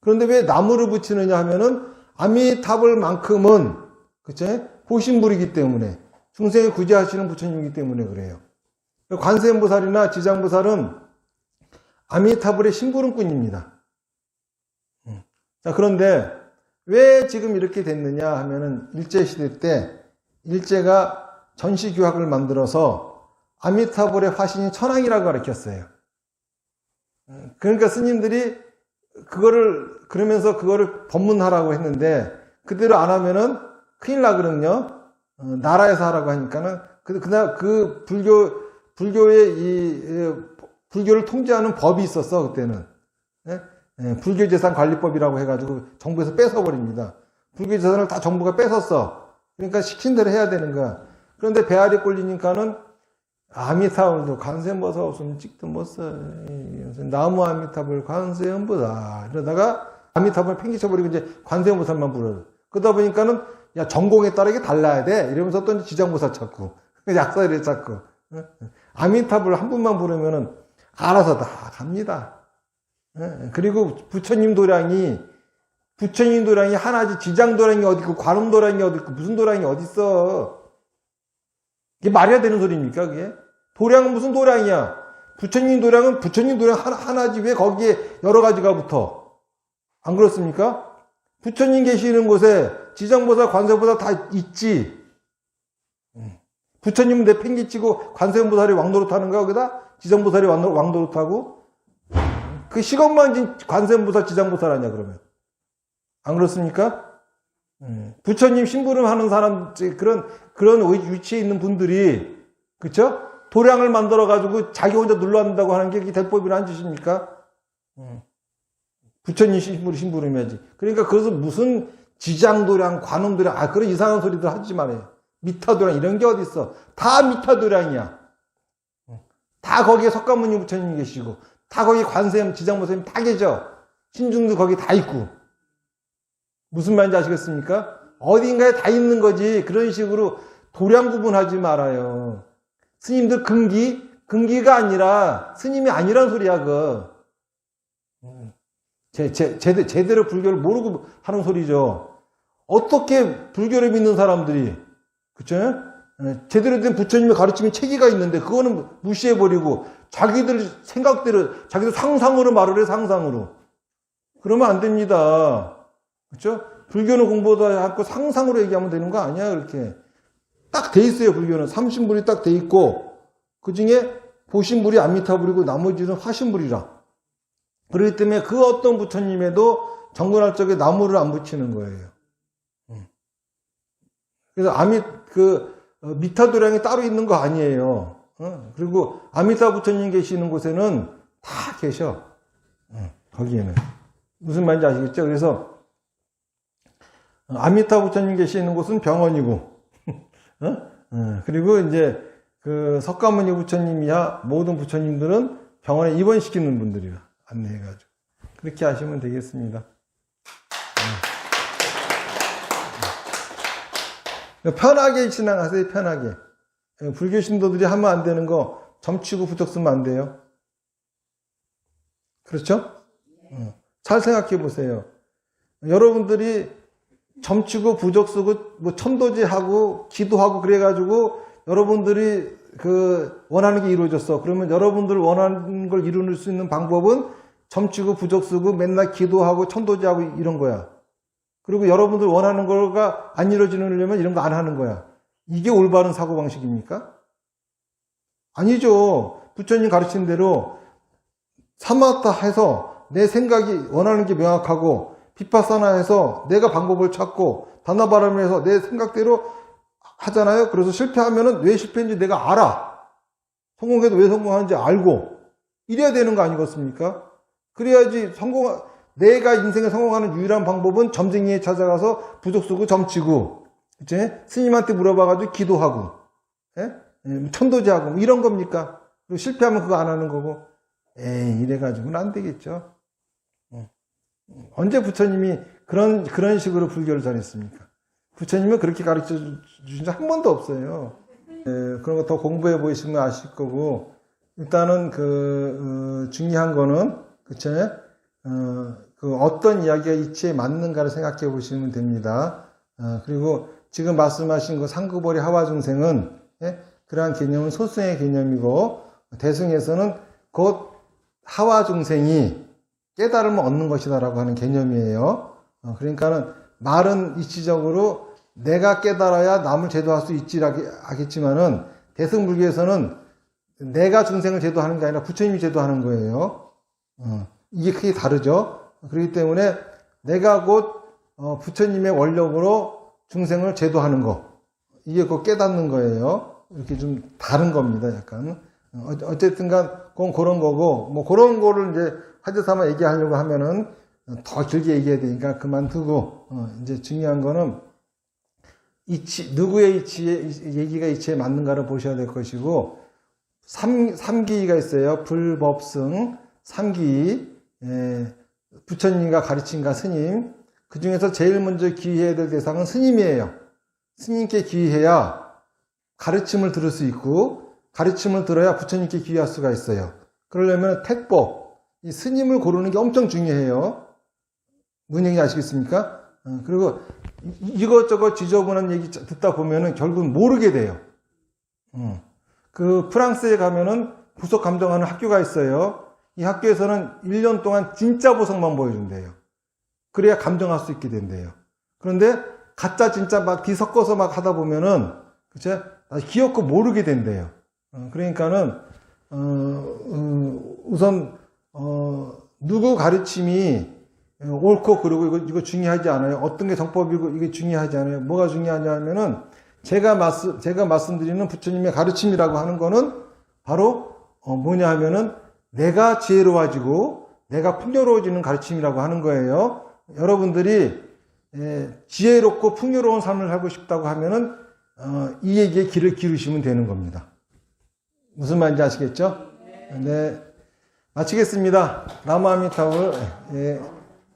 그런데 왜 나무를 붙이느냐 하면은 아미타불만큼은 그쵸? 보신불이기 때문에 중생을 구제하시는 부처님이기 때문에 그래요. 관세음보살이나 지장보살은 아미타불의 신부름꾼입니다. 자, 그런데 왜 지금 이렇게 됐느냐 하면은 일제시대 때 일제가 전시교학을 만들어서 아미타불의 화신이 천왕이라고 가르쳤어요. 그러니까 스님들이 그러면서 그거를 법문하라고 했는데 그대로 안 하면은 큰일 나거든요. 나라에서 하라고 하니까는 그날 그 불교를 통제하는 법이 있었어 그때는. 불교재산관리법이라고 해가지고 정부에서 뺏어버립니다. 불교재산을 다 정부가 뺏었어. 그러니까 시킨 대로 해야 되는 거야. 그런데 배알이 꼴리니까는 아미타불도 관세음보살 없으면 찍도 못 써. 나무 아미타불 관세음보살 이러다가 아미타불 팽개쳐버리고 이제 관세음보살만 불러. 그러다 보니까는 야 전공에 따라 이게 달라야 돼 이러면서 또 이제 지장보살 찾고 약사를 찾고 아미타불 한 분만 부르면은 알아서 다 갑니다. 그리고 부처님 도량이 하나지 지장도량이 어디 있고 관음도량이 어디 있고 무슨 도량이 어디 있어. 이게 말이야 되는 소리입니까 그게? 도량은 무슨 도량이야. 부처님 도량은 부처님 도량 하나지 왜 거기에 여러 가지가 붙어. 안 그렇습니까? 부처님 계시는 곳에 지장보살 관세음보살 다 있지. 부처님은 내팽개치고 관세음보살이 왕노릇하는 거야 거기다? 지장보살이 왕노릇하고? 그 시건만 관세음보살 지장보살 아니야 그러면? 안 그렇습니까? 부처님 심부름 하는 사람 그런 위치에 있는 분들이 그쵸? 도량을 만들어 가지고 자기 혼자 눌러앉는다고 하는 게 대법이라는 짓입니까? 부처님 심부름해야지. 그러니까 그래서 무슨 지장도량, 관음도량 그런 이상한 소리들 하지 말아요. 미타도량 이런 게 어디 있어? 다 미타도량이야. 다 거기에 석가모니 부처님 계시고 다 거기 관세음 지장보살님 다 계셔. 신중도 거기 다 있고. 무슨 말인지 아시겠습니까? 어딘가에 다 있는 거지. 그런 식으로 도량 구분하지 말아요. 스님들 근기가 아니라 스님이 아니란 소리야 그. 제대로 불교를 모르고 하는 소리죠. 어떻게 불교를 믿는 사람들이 그쵸? 제대로 된 부처님의 가르침이 체계가 있는데 그거는 무시해버리고 자기들 생각대로 자기들 상상으로 말을 해 상상으로. 그러면 안 됩니다. 그렇죠? 불교는 공부도 하고 상상으로 얘기하면 되는 거 아니야 그렇게. 딱 돼 있어요 불교는. 삼신불이 딱 돼 있고 그 중에 보신불이 아미타불이고 나머지는 화신불이라. 그렇기 때문에 그 어떤 부처님에도 정근할 적에 나무를 안 붙이는 거예요. 그래서 미타도량이 따로 있는 거 아니에요. 그리고 아미타 부처님 계시는 곳에는 다 계셔. 거기에는. 무슨 말인지 아시겠죠? 그래서 아미타 부처님 계시는 곳은 병원이고, 그리고 이제 그 석가모니 부처님이야 모든 부처님들은 병원에 입원시키는 분들이라 안내해가지고 그렇게 하시면 되겠습니다. 편하게 진행하세요. 편하게. 불교 신도들이 하면 안 되는 거 점치고 부적 쓰면 안 돼요. 그렇죠? 잘 생각해 보세요. 여러분들이 점치고 부적 쓰고 뭐 천도제하고 기도하고 그래가지고 여러분들이 그 원하는 게 이루어졌어. 그러면 여러분들 원하는 걸 이룰 수 있는 방법은 점치고 부적 쓰고 맨날 기도하고 천도제하고 이런 거야. 그리고 여러분들 원하는 거가 안 이루어지려면 이런 거 안 하는 거야. 이게 올바른 사고방식입니까? 아니죠. 부처님 가르친 대로 사마타 해서 내 생각이 원하는 게 명확하고 비파사나 해서 내가 방법을 찾고 다나바람을 해서 내 생각대로 하잖아요. 그래서 실패하면은 왜 실패했는지 내가 알아. 성공해도 왜 성공하는지 알고 이래야 되는 거 아니겠습니까? 그래야지 내가 인생에 성공하는 유일한 방법은 점쟁이에 찾아가서 부적 쓰고 점치고 이제 스님한테 물어봐가지고 기도하고 천도제하고 뭐 이런 겁니까? 그리고 실패하면 그거 안 하는 거고 이래가지고는 안 되겠죠. 언제 부처님이 그런 식으로 불교를 전했습니까? 부처님은 그렇게 가르쳐 주신 적 한 번도 없어요. 그런 거 더 공부해 보시면 아실 거고, 일단은 중요한 거는, 그쵸? 어떤 이야기가 이치에 맞는가를 생각해 보시면 됩니다. 그리고 지금 말씀하신 그 상구보리 하와중생은, 그러한 개념은 소승의 개념이고, 대승에서는 곧 하와중생이 깨달음을 얻는 것이다라고 하는 개념이에요. 그러니까는 말은 이치적으로 내가 깨달아야 남을 제도할 수 있지라겠지만은 대승불교에서는 내가 중생을 제도하는 게 아니라 부처님이 제도하는 거예요. 이게 크게 다르죠. 그렇기 때문에 내가 곧 부처님의 원력으로 중생을 제도하는 거, 이게 곧 깨닫는 거예요. 이렇게 좀 다른 겁니다. 약간 어쨌든간 그런 거고, 뭐 그런 거를 이제 하드삼아 얘기하려고 하면은 더 길게 얘기해야 되니까 그만두고, 이제 중요한 거는 누구의 얘기가 이치에 맞는가를 보셔야 될 것이고, 삼기가 있어요. 불법승, 삼기, 부처님과 가르침과 스님. 그 중에서 제일 먼저 귀의해야 될 대상은 스님이에요. 스님께 귀의해야 가르침을 들을 수 있고, 가르침을 들어야 부처님께 귀의할 수가 있어요. 그러려면 택법, 이 스님을 고르는 게 엄청 중요해요. 무슨 얘기 아시겠습니까? 그리고 이것저것 지저분한 얘기 듣다 보면은 결국은 모르게 돼요. 그 프랑스에 가면은 보석 감정하는 학교가 있어요. 이 학교에서는 1년 동안 진짜 보석만 보여준대요. 그래야 감정할 수 있게 된대요. 그런데 가짜 진짜 막 뒤섞어서 막 하다 보면은 그쵸? 귀엽고 모르게 된대요. 그러니까는 우선 누구 가르침이 옳고 그르고 이거 중요하지 않아요. 어떤 게 정법이고 이게 중요하지 않아요. 뭐가 중요하냐면은 제가 말씀드리는 부처님의 가르침이라고 하는 거는 바로 뭐냐 하면은 내가 지혜로워지고 내가 풍요로워지는 가르침이라고 하는 거예요. 여러분들이 지혜롭고 풍요로운 삶을 살고 싶다고 하면은 이 얘기에 귀를 기울이시면 되는 겁니다. 무슨 말인지 아시겠죠? 네, 마치겠습니다. 나무아미타불,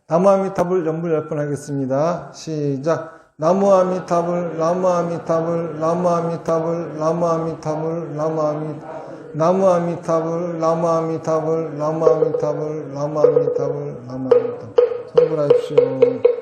나무아미타불 연불 10번 하겠습니다. 시작. 나무아미타불, 나무아미타불, 나무아미타불, 나무아미타불, 나무아미타불, 나무아미타불, 나무아미타불, 나무아미타불, 나무아미타불, 나무아미타불. 성불하십시오.